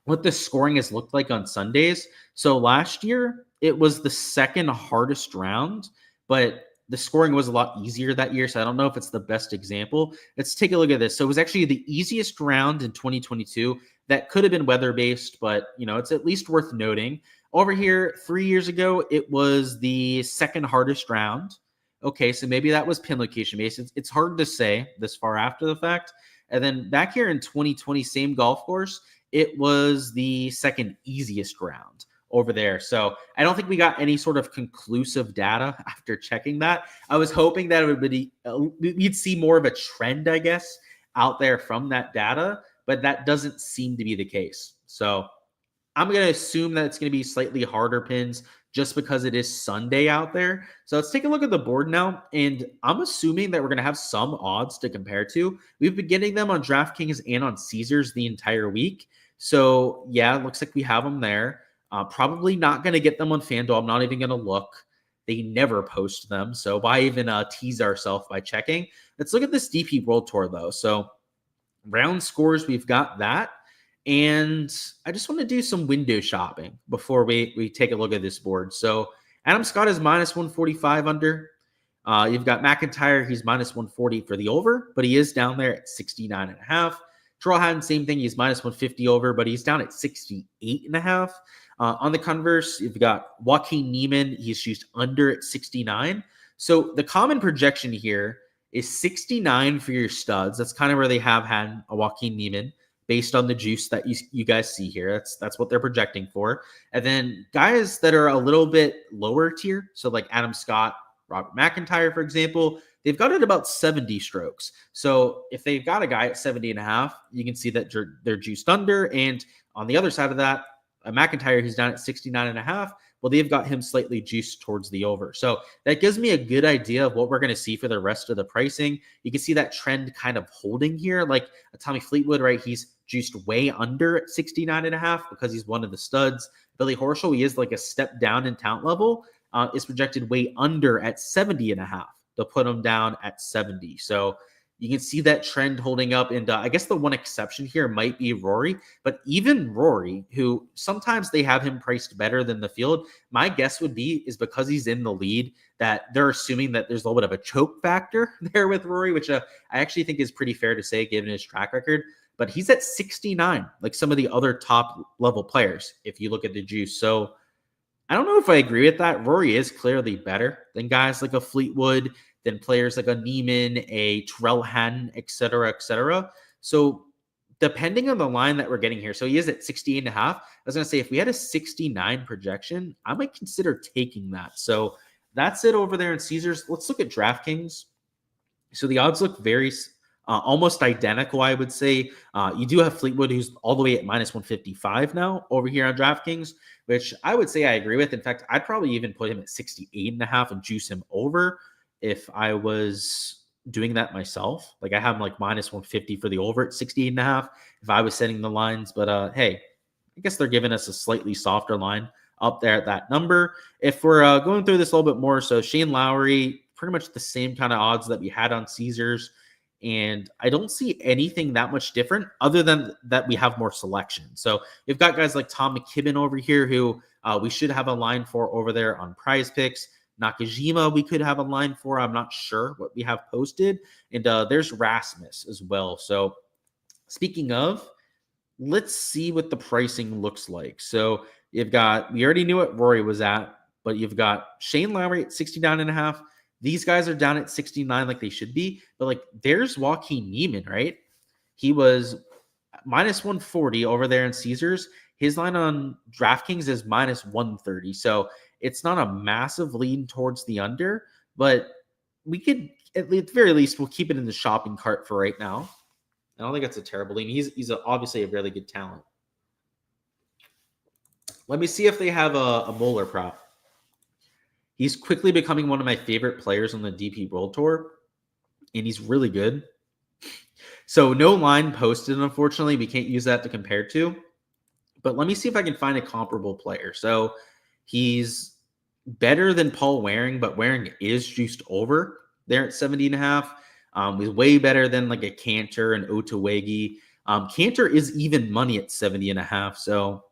what the scoring has looked like on Sundays. So last year, it was the second hardest round, but the scoring was a lot easier that year. So I don't know if it's the best example. Let's take a look at this. So it was actually the easiest round in 2022. That could have been weather-based, but it's at least worth noting. Over here, 3 years ago, it was the second hardest round. Okay, so maybe that was pin location based. It's hard to say this far after the fact. And then back here in 2020, same golf course, it was the second easiest round over there. So I don't think we got any sort of conclusive data after checking that. I was hoping that it would be we'd see more of a trend, I guess, out there from that data, but that doesn't seem to be the case. So I'm going to assume that it's going to be slightly harder pins just because it is Sunday out there. So let's take a look at the board now. And I'm assuming that we're going to have some odds to compare to. We've been getting them on Draftkings and on Caesars the entire week. So yeah, it looks like we have them there. Probably not going to get them on FanDuel. I'm not even going to look. They never post them. So why even tease ourselves by checking? Let's look at this DP World Tour though. So round scores, we've got that. And I just want to do some window shopping before we take a look at this board. So Adam Scott is minus 145 under. You've got McIntyre. He's minus 140 for the over, but he is down there at 69.5. Terrell Hatton, same thing. He's minus 150 over, but he's down at 68.5. On the converse, you've got Joaquin Niemann. He's used under at 69. So the common projection here is 69 for your studs. That's kind of where they have had a Joaquin Niemann. based on the juice that you guys see here. That's what they're projecting for. And then guys that are a little bit lower tier, so like Adam Scott, Robert McIntyre, for example, they've got it about 70 strokes. So if they've got a guy at 70.5, you can see that they're juiced under. And on the other side of that, a McIntyre who's down at 69.5, well, they've got him slightly juiced towards the over. So that gives me a good idea of what we're going to see for the rest of the pricing. You can see that trend kind of holding here. Like a Tommy Fleetwood, right? He's juiced way under at 69.5 because he's one of the studs. Billy Horschel, he is like a step down in talent level, is projected way under at 70.5. They'll put him down at 70. So you can see that trend holding up. And I guess the one exception here might be Rory. But even Rory, who sometimes they have him priced better than the field, my guess would be is because he's in the lead that they're assuming that there's a little bit of a choke factor there with Rory, which I actually think is pretty fair to say given his track record. But he's at 69, like some of the other top level players, if you look at the juice. So I don't know if I agree with that. Rory is clearly better than guys like a Fleetwood, than players like a Neiman, a Terrell Hatton, et cetera, et cetera. So depending on the line that we're getting here, so he is at 68.5. I was going to say, if we had a 69 projection, I might consider taking that. So that's it over there in Caesars. Let's look at DraftKings. So the odds look very almost identical, I would say. You do have Fleetwood, who's all the way at minus 155 now over here on DraftKings, which I would say I agree with. In fact, I'd probably even put him at 68.5 and juice him over if I was doing that myself. Like I have him like minus 150 for the over at 68.5 if I was setting the lines. But hey, I guess they're giving us a slightly softer line up there at that number. If we're going through this a little bit more, so Shane Lowry, pretty much the same kind of odds that we had on Caesars. And I don't see anything that much different other than that we have more selection. So we've got guys like Tom McKibben over here who we should have a line for over there on Prize Picks. Nakajima, we could have a line for. I'm not sure what we have posted. And there's Rasmus as well. So speaking of, let's see what the pricing looks like. So we already knew what Rory was at, but you've got Shane Lowry at 69.5. These guys are down at 69 like they should be. But like there's Joaquin Neiman, right? He was minus 140 over there in Caesars. His line on DraftKings is minus 130. So it's not a massive lean towards the under, but we could, at the very least, we'll keep it in the shopping cart for right now. I don't think that's a terrible lean. He's obviously a really good talent. Let me see if they have a Moeller prop. He's quickly becoming one of my favorite players on the DP World Tour, and he's really good. So no line posted, unfortunately. We can't use that to compare to. But let me see if I can find a comparable player. So he's better than Paul Waring, but Waring is juiced over there at 70.5. He's way better than like a Cantor and Otawegi. Cantor is even money at 70.5. So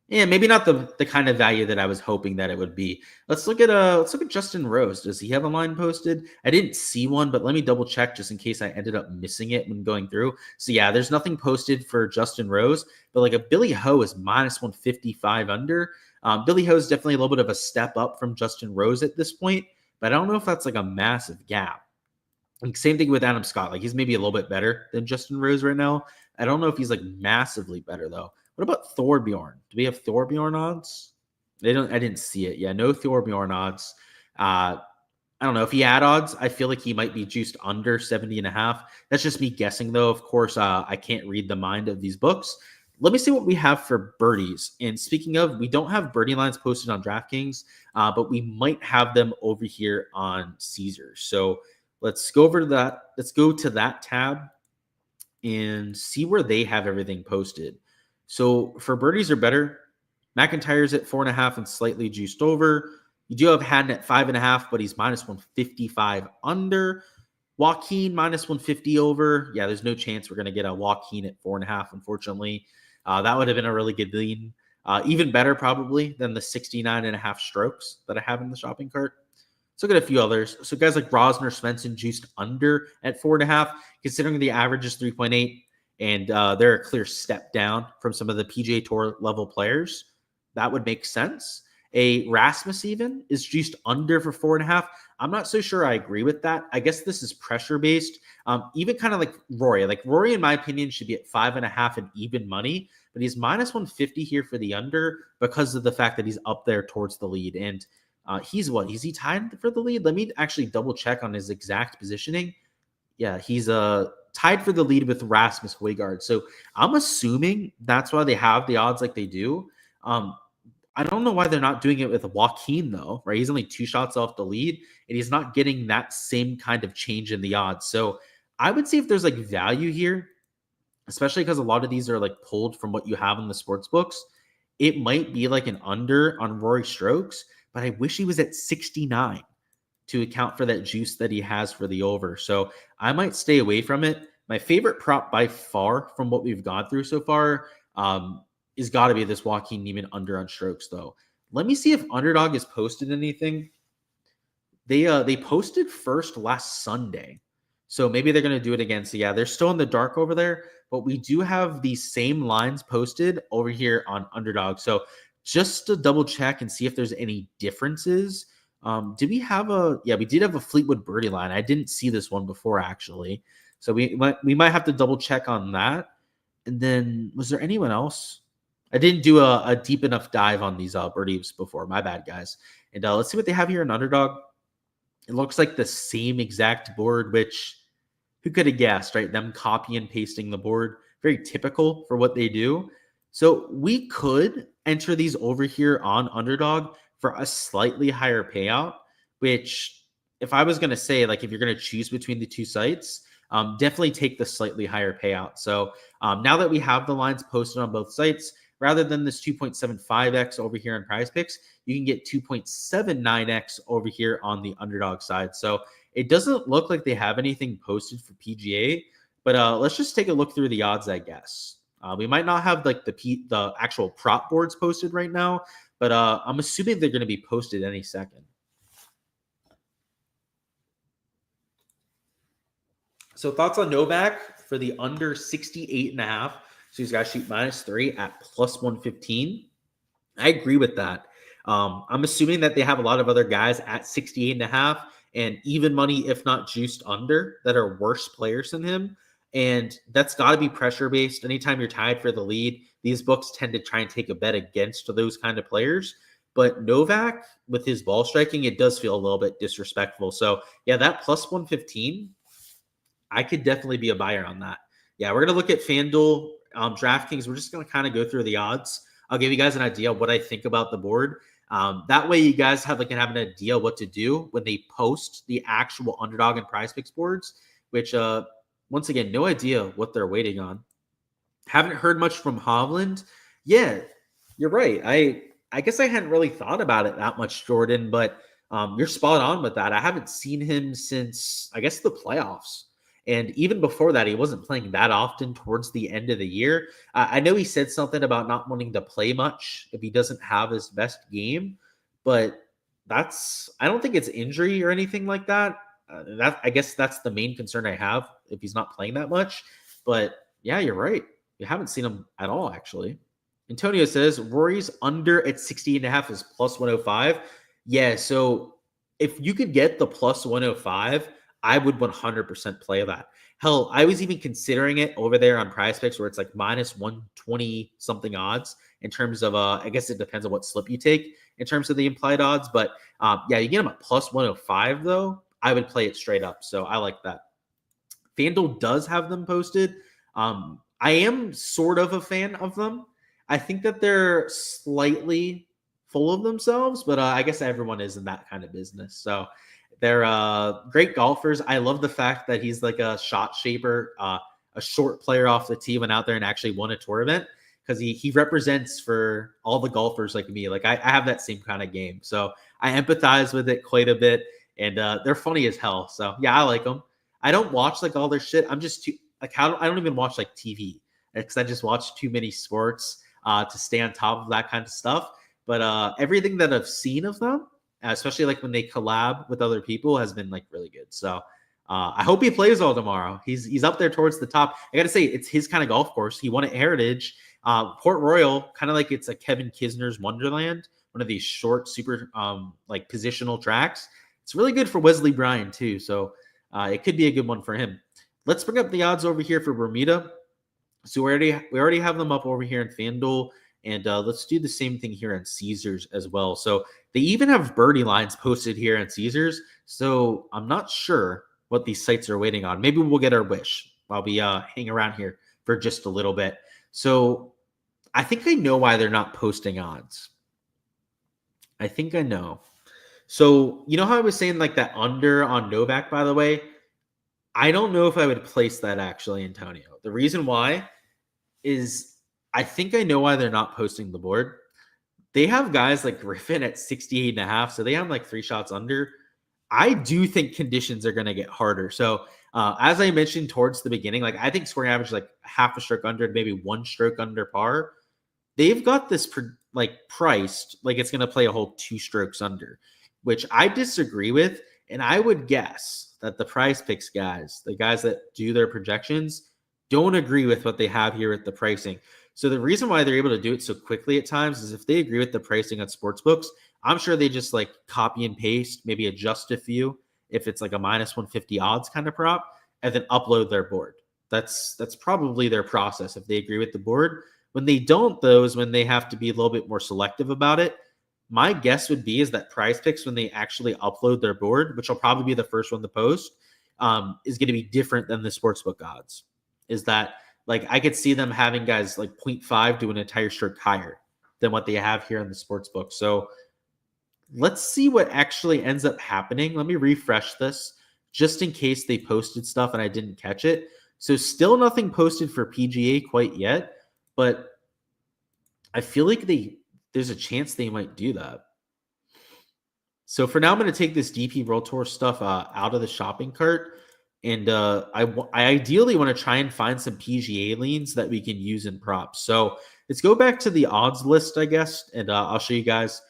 yeah, maybe not the kind of value that I was hoping that it would be. Let's look at Justin Rose. Does he have a line posted? I didn't see one, but let me double check just in case I ended up missing it when going through. So yeah, there's nothing posted for Justin Rose, but like a Billy Ho is minus 155 under. Billy Ho is definitely a little bit of a step up from Justin Rose at this point, but I don't know if that's like a massive gap. Like same thing with Adam Scott. Like he's maybe a little bit better than Justin Rose right now. I don't know if he's like massively better though. What about Thorbjorn? Do we have Thorbjorn odds? I didn't see it. Yeah, no Thorbjorn odds. I don't know if he had odds. I feel like he might be juiced under 70.5. That's just me guessing though. Of course, I can't read the mind of these books. Let me see what we have for birdies. And speaking of, we don't have birdie lines posted on DraftKings, but we might have them over here on Caesars. So let's go over to that. Let's go to that tab and see where they have everything posted. So for birdies are better, McIntyre's at 4.5 and slightly juiced over. You do have Hatton at 5.5, but he's minus 155 under. Joaquin minus 150 over. Yeah, there's no chance we're going to get a Joaquin at 4.5, unfortunately. That would have been a really good lean. Even better probably than the 69.5 strokes that I have in the shopping cart. Let's look at a few others. So guys like Rosner, Svensson juiced under at 4.5, considering the average is 3.8. And they're a clear step down from some of the PGA Tour level players. That would make sense. A Rasmus even is juiced under for 4.5. I'm not so sure I agree with that. I guess this is pressure based. Even kind of like Rory. Like Rory, in my opinion, should be at 5.5 and even money, but he's minus 150 here for the under because of the fact that he's up there towards the lead. And he's what? Is he tied for the lead? Let me actually double check on his exact positioning. Yeah, he's tied for the lead with Rasmus Højgaard. So I'm assuming that's why they have the odds like they do. I don't know why they're not doing it with Joaquin, though, right? He's only 2 shots off the lead, and he's not getting that same kind of change in the odds. So I would see if there's like value here, especially because a lot of these are like pulled from what you have in the sports books. It might be like an under on Rory Strokes, but I wish he was at 69 to account for that juice that he has for the over. So I might stay away from it. My favorite prop by far from what we've gone through so far is got to be this Joaquin Niemann under on Strokes, though. Let me see if Underdog has posted anything. They posted first last Sunday, so maybe they're going to do it again. So yeah, they're still in the dark over there, but we do have these same lines posted over here on Underdog. So just to double check and see if there's any differences. Did we have we did have a Fleetwood birdie line. I didn't see this one before, actually. So we might have to double check on that. And then was there anyone else? I didn't do a deep enough dive on these birdies before. My bad, guys. And let's see what they have here in Underdog. It looks like the same exact board, which who could have guessed, right? Them copy and pasting the board. Very typical for what they do. So we could enter these over here on Underdog for a slightly higher payout, which if I was going to say, like, if you're going to choose between the two sites, definitely take the slightly higher payout. So now that we have the lines posted on both sites, rather than this 2.75x over here on Prize Picks, you can get 2.79x over here on the Underdog side. So it doesn't look like they have anything posted for PGA, but let's just take a look through the odds, I guess. We might not have like the actual prop boards posted right now, but I'm assuming they're going to be posted any second. So thoughts on Novak for the under 68.5. So he's got to shoot -3 at +115. I agree with that. I'm assuming that they have a lot of other guys at 68.5 and even money, if not juiced under, that are worse players than him. And that's got to be pressure based. Anytime you're tied for the lead, these books tend to try and take a bet against those kind of players. But Novak, with his ball striking, it does feel a little bit disrespectful. So yeah, that +115, I could definitely be a buyer on that. Yeah, we're going to look at FanDuel, DraftKings. We're just going to kind of go through the odds. I'll give you guys an idea of what I think about the board. That way you guys have an idea what to do when they post the actual Underdog and Prize Picks boards, which once again, no idea what they're waiting on. Haven't heard much from Hovland. Yeah, you're right. I guess I hadn't really thought about it that much, Jordan, but you're spot on with that. I haven't seen him since, I guess, the playoffs. And even before that, he wasn't playing that often towards the end of the year. I know he said something about not wanting to play much if he doesn't have his best game, but I don't think it's injury or anything like that. I guess that's the main concern I have if he's not playing that much. But yeah, you're right. You haven't seen him at all, actually. Antonio says Rory's under at 68.5 is +105. Yeah, so if you could get the +105, I would 100% play that. Hell, I was even considering it over there on Prize Picks where it's like -120 something odds in terms of, I guess it depends on what slip you take in terms of the implied odds. But yeah, you get them at +105 though. I would play it straight up. So I like that. FanDuel does have them posted. I am sort of a fan of them. I think that they're slightly full of themselves, but I guess everyone is in that kind of business. So they're great golfers. I love the fact that he's like a shot shaper, a short player off the tee, went out there and actually won a tournament because he represents for all the golfers like me. Like I have that same kind of game. So I empathize with it quite a bit. And they're funny as hell. So yeah, I like them. I don't watch like all their shit. I'm just too like I don't even watch like TV because I just watch too many sports to stay on top of that kind of stuff. But everything that I've seen of them, especially like when they collab with other people, has been like really good. So I hope he plays well tomorrow. He's up there towards the top. I got to say, it's his kind of golf course. He won at Heritage. Port Royal, kind of like it's a Kevin Kisner's Wonderland one of these short, super like positional tracks. It's really good for Wesley Bryan too. So it could be a good one for him. Let's bring up the odds over here for Bermuda. So we already have them up over here in FanDuel, and let's do the same thing here on Caesars as well. So they even have birdie lines posted here on Caesars. So I'm not sure what these sites are waiting on. Maybe we'll get our wish while we hang around here for just a little bit. So I think I know why they're not posting odds. I think I know. So you know how I was saying like that under on Novak, by the way? I don't know if I would place that actually, Antonio. The reason why is I think I know why they're not posting the board. They have guys like Griffin at 68.5, so they have like 3 shots under. I do think conditions are going to get harder. So as I mentioned towards the beginning, like I think scoring average like half a stroke under, maybe 1 stroke under par. They've got this like priced like it's going to play a whole 2 strokes under, which I disagree with. And I would guess that the Prize Picks guys, the guys that do their projections, don't agree with what they have here at the pricing. So the reason why they're able to do it so quickly at times is if they agree with the pricing on sportsbooks, I'm sure they just like copy and paste, maybe adjust a few if it's like a minus 150 odds kind of prop, and then upload their board. That's probably their process if they agree with the board. When they don't, though, is when they have to be a little bit more selective about it. My guess would be is that Prize Picks, when they actually upload their board, which will probably be the first one to post, is going to be different than the sportsbook odds. Is that like I could see them having guys like 0.5 do an entire stroke higher than what they have here in the sportsbook. So let's see what actually ends up happening. Let me refresh this just in case they posted stuff and I didn't catch it. So still nothing posted for PGA quite yet, but I feel like there's a chance they might do that. So for now, I'm going to take this DP World Tour stuff out of the shopping cart. And I ideally want to try and find some PGA leans that we can use in props. So let's go back to the odds list, I guess, and I'll show you guys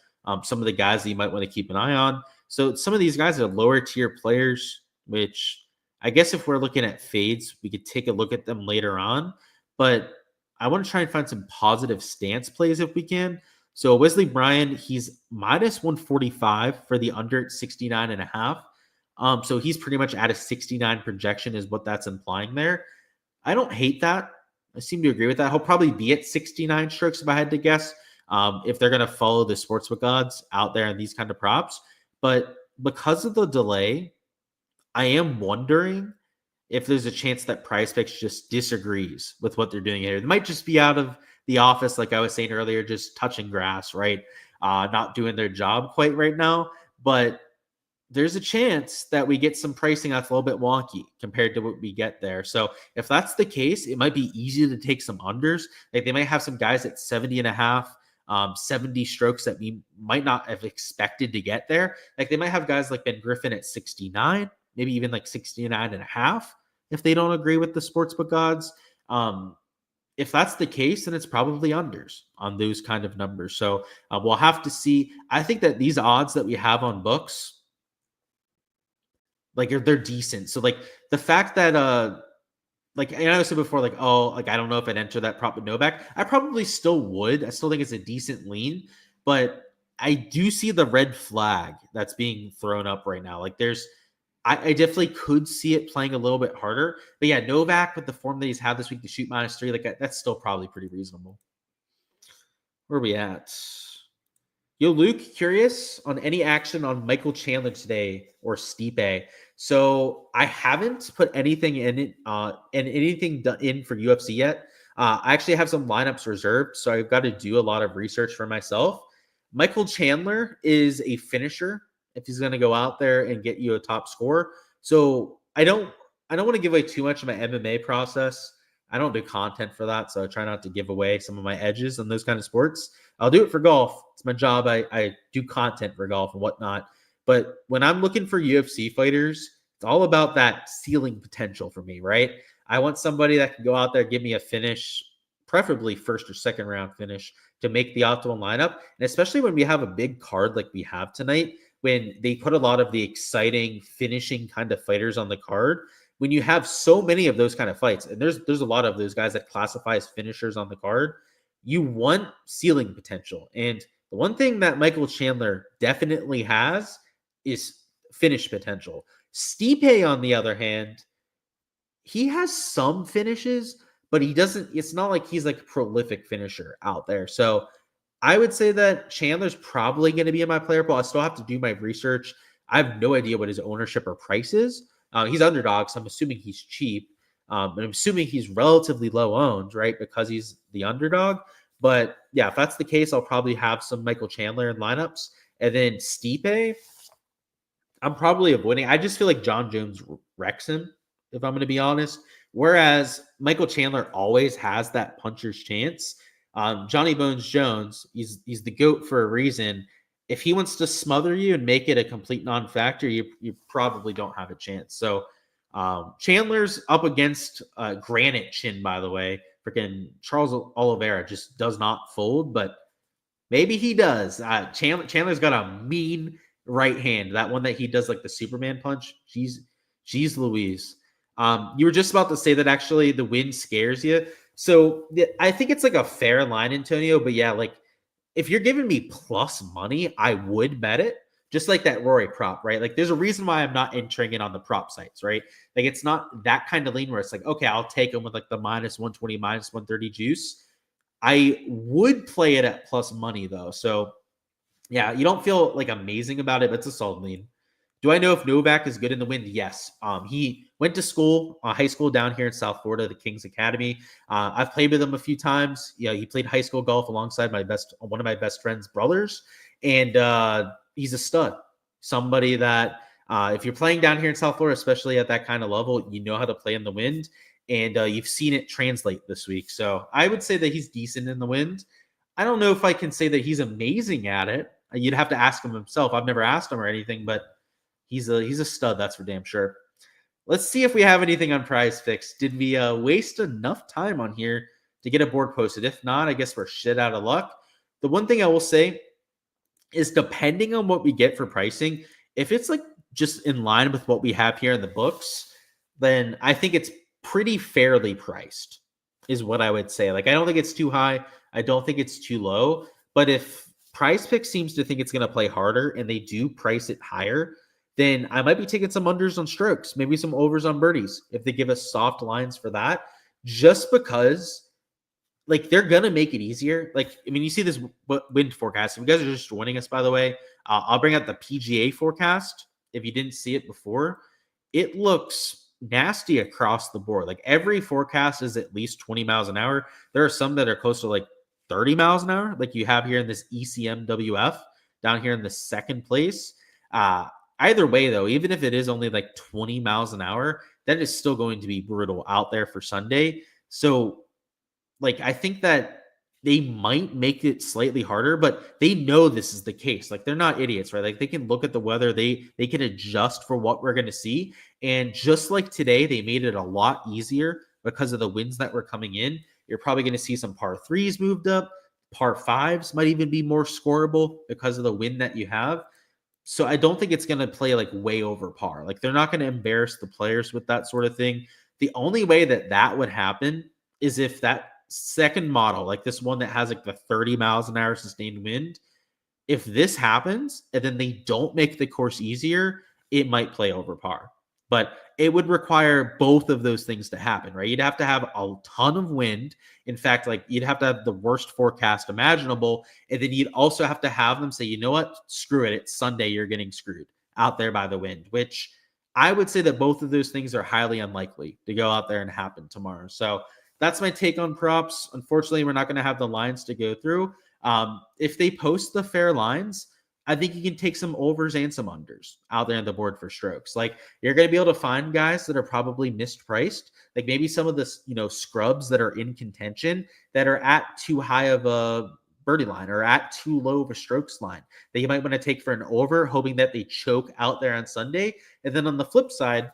some of the guys that you might want to keep an eye on. So some of these guys are lower tier players, which I guess if we're looking at fades, we could take a look at them later on. But I want to try and find some positive stance plays if we can. So Wesley Bryan, he's minus 145 for the under 69.5. So he's pretty much at a 69 projection is what that's implying there. I don't hate that. I seem to agree with that. He'll probably be at 69 strokes if I had to guess, if they're going to follow the sportsbook odds out there and these kind of props. But because of the delay, I am wondering if there's a chance that Prize Picks just disagrees with what they're doing here. They might just be out of the office, like I was saying earlier, just touching grass, right? Not doing their job quite right now. But there's a chance that we get some pricing that's a little bit wonky compared to what we get there. So if that's the case, it might be easy to take some unders. Like they might have some guys at 70.5, 70 strokes that we might not have expected to get there. Like they might have guys like Ben Griffin at 69, maybe even like 69.5 if they don't agree with the sportsbook odds. If that's the case, then it's probably unders on those kind of numbers. So we'll have to see. I think that these odds that we have on books, like they're decent. So like the fact that like and I said before, like, oh, like I don't know if I'd enter that prop with Novak. I probably still would. I still think it's a decent lean, but I do see the red flag that's being thrown up right now. Like I definitely could see it playing a little bit harder. But yeah, Novak with the form that he's had this week to shoot -3, like that's still probably pretty reasonable. Where are we at? Yo, Luke, curious on any action on Michael Chandler today or Stipe. So I haven't put anything in it and anything done in for UFC yet. I actually have some lineups reserved, so I've got to do a lot of research for myself. Michael Chandler is a finisher if he's going to go out there and get you a top score. So I don't want to give away too much of my MMA process. I don't do content for that, so I try not to give away some of my edges on those kind of sports. I'll do it for golf. It's my job. I do content for golf and whatnot. But when I'm looking for UFC fighters, it's all about that ceiling potential for me, right? I want somebody that can go out there, give me a finish, preferably first or second round finish to make the optimal lineup. And especially when we have a big card like we have tonight, when they put a lot of the exciting finishing kind of fighters on the card, when you have so many of those kind of fights, and there's a lot of those guys that classify as finishers on the card, you want ceiling potential. And The one thing that Michael Chandler definitely has is finish potential. Stipe, on the other hand, he has some finishes, but he doesn't, it's not like he's like a prolific finisher out there. So I would say that Chandler's probably going to be in my player pool. I still have to do my research. I have no idea what his ownership or price is. He's underdog, so I'm assuming he's cheap. And I'm assuming he's relatively low owned, right? Because he's the underdog. But yeah, if that's the case, I'll probably have some Michael Chandler in lineups. And then Stipe, I'm probably avoiding. I just feel like John Jones wrecks him, if I'm going to be honest. Whereas Michael Chandler always has that puncher's chance. Johnny Bones Jones, he's the GOAT for a reason. If he wants to smother you and make it a complete non-factor, you probably don't have a chance. So Chandler's up against Granite Chin, by the way. Freaking Charles Oliveira just does not fold, but maybe he does. Chandler's got a mean right hand. That one that he does like the Superman punch. Jeez Louise. You were just about to say that actually the win scares you. So I think it's like a fair line, Antonio. But yeah, like if you're giving me plus money, I would bet it. Just like that Rory prop, right? Like there's a reason why I'm not entering it on the prop sites, right? Like it's not that kind of lean where it's like, okay, I'll take them with like the minus 120, minus 130 juice. I would play it at plus money though. So yeah, you don't feel like amazing about it, but it's a solid lean. Do I know if Novak is good in the wind? Yes. He went to school, high school down here in South Florida, the Kings Academy. I've played with him a few times. Yeah, he played high school golf alongside one of my best friend's brothers, and he's a stud. Somebody that if you're playing down here in South Florida, especially at that kind of level, you know how to play in the wind, and you've seen it translate this week. So I would say that he's decent in the wind. I don't know if I can say that he's amazing at it. You'd have to ask him himself. I've never asked him or anything, but he's a stud, that's for damn sure. Let's see if we have anything on Prize Picks. Did we waste enough time on here to get a board posted? If not, I guess we're shit out of luck. The one thing I will say is depending on what we get for pricing, if it's like just in line with what we have here in the books, then I think it's pretty fairly priced, is what I would say. Like, I don't think it's too high. I don't think it's too low. But if Prize Picks seems to think it's going to play harder and they do price it higher, then I might be taking some unders on strokes, maybe some overs on birdies if they give us soft lines for that, just because like they're going to make it easier. Like, I mean, you see this wind forecast. If you guys are just joining us, by the way, I'll bring up the PGA forecast. If you didn't see it before, it looks nasty across the board. Like every forecast is at least 20 miles an hour. There are some that are close to like 30 miles an hour, like you have here in this ECMWF down here in the second place. Either way, though, even if it is only like 20 miles an hour, that is still going to be brutal out there for Sunday. So, like, I think that they might make it slightly harder, but they know this is the case. Like, they're not idiots, right? Like, they can look at the weather. They can adjust for what we're going to see. And just like today, they made it a lot easier because of the winds that were coming in. You're probably going to see some par threes moved up. Par fives might even be more scoreable because of the wind that you have. So I don't think it's going to play like way over par. Like they're not going to embarrass the players with that sort of thing. The only way that would happen is if that second model, like this one that has like the 30 miles an hour sustained wind, if this happens and then they don't make the course easier, it might play over par. But it would require both of those things to happen, right? You'd have to have a ton of wind. In fact, like you'd have to have the worst forecast imaginable. And then you'd also have to have them say, you know what? Screw it. It's Sunday. You're getting screwed out there by the wind, which I would say that both of those things are highly unlikely to go out there and happen tomorrow. So that's my take on props. Unfortunately, we're not going to have the lines to go through. If they post the fair lines, I think you can take some overs and some unders out there on the board for strokes. Like you're going to be able to find guys that are probably mispriced. Like maybe some of the, scrubs that are in contention that are at too high of a birdie line or at too low of a strokes line that you might want to take for an over, hoping that they choke out there on Sunday. And then on the flip side,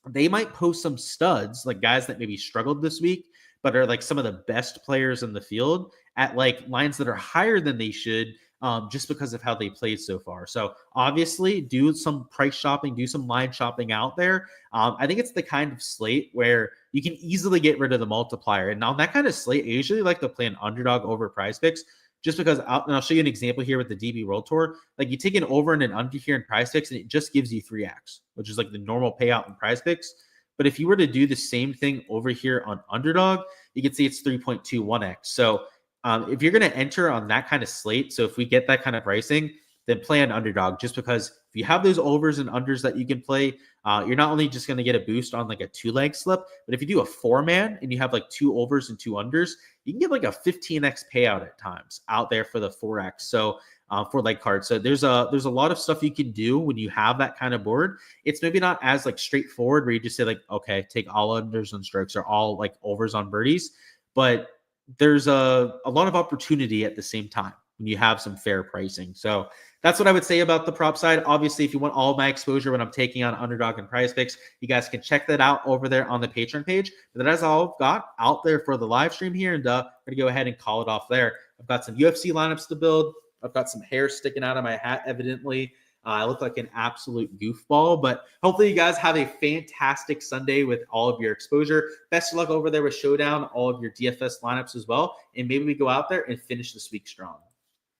they might post some studs, like guys that maybe struggled this week, but are like some of the best players in the field at like lines that are higher than they should, just because of how they played so far. So obviously do some price shopping, do some line shopping out there. I think it's the kind of slate where you can easily get rid of the multiplier. And on that kind of slate, I usually like to play an underdog over Prize Picks just because and I'll show you an example here with the DB World Tour. Like you take an over and an under here in Prize Picks, and it just gives you 3x, which is like the normal payout in Prize Picks. But if you were to do the same thing over here on Underdog, you can see it's 3.21x. So if you're going to enter on that kind of slate, so if we get that kind of pricing, then play on Underdog, just because if you have those overs and unders that you can play, you're not only just going to get a boost on like a 2-leg slip, but if you do a 4-man and you have like 2 overs and 2 unders, you can get like a 15x payout at times out there for the 4x. So 4-leg card. So there's a lot of stuff you can do when you have that kind of board. It's maybe not as like straightforward where you just say like, okay, take all unders on strokes or all like overs on birdies, but there's a lot of opportunity at the same time when you have some fair pricing. So that's what I would say about the prop side. Obviously, if you want all of my exposure when I'm taking on Underdog and Prize Picks, you guys can check that out over there on the Patreon page. But that's all I've got out there for the live stream here, and I'm going to go ahead and call it off there. I've got some UFC lineups to build. I've got some hair sticking out of my hat, evidently. I look like an absolute goofball, but hopefully you guys have a fantastic Sunday with all of your exposure. Best of luck over there with Showdown, all of your DFS lineups as well. And maybe we go out there and finish this week strong.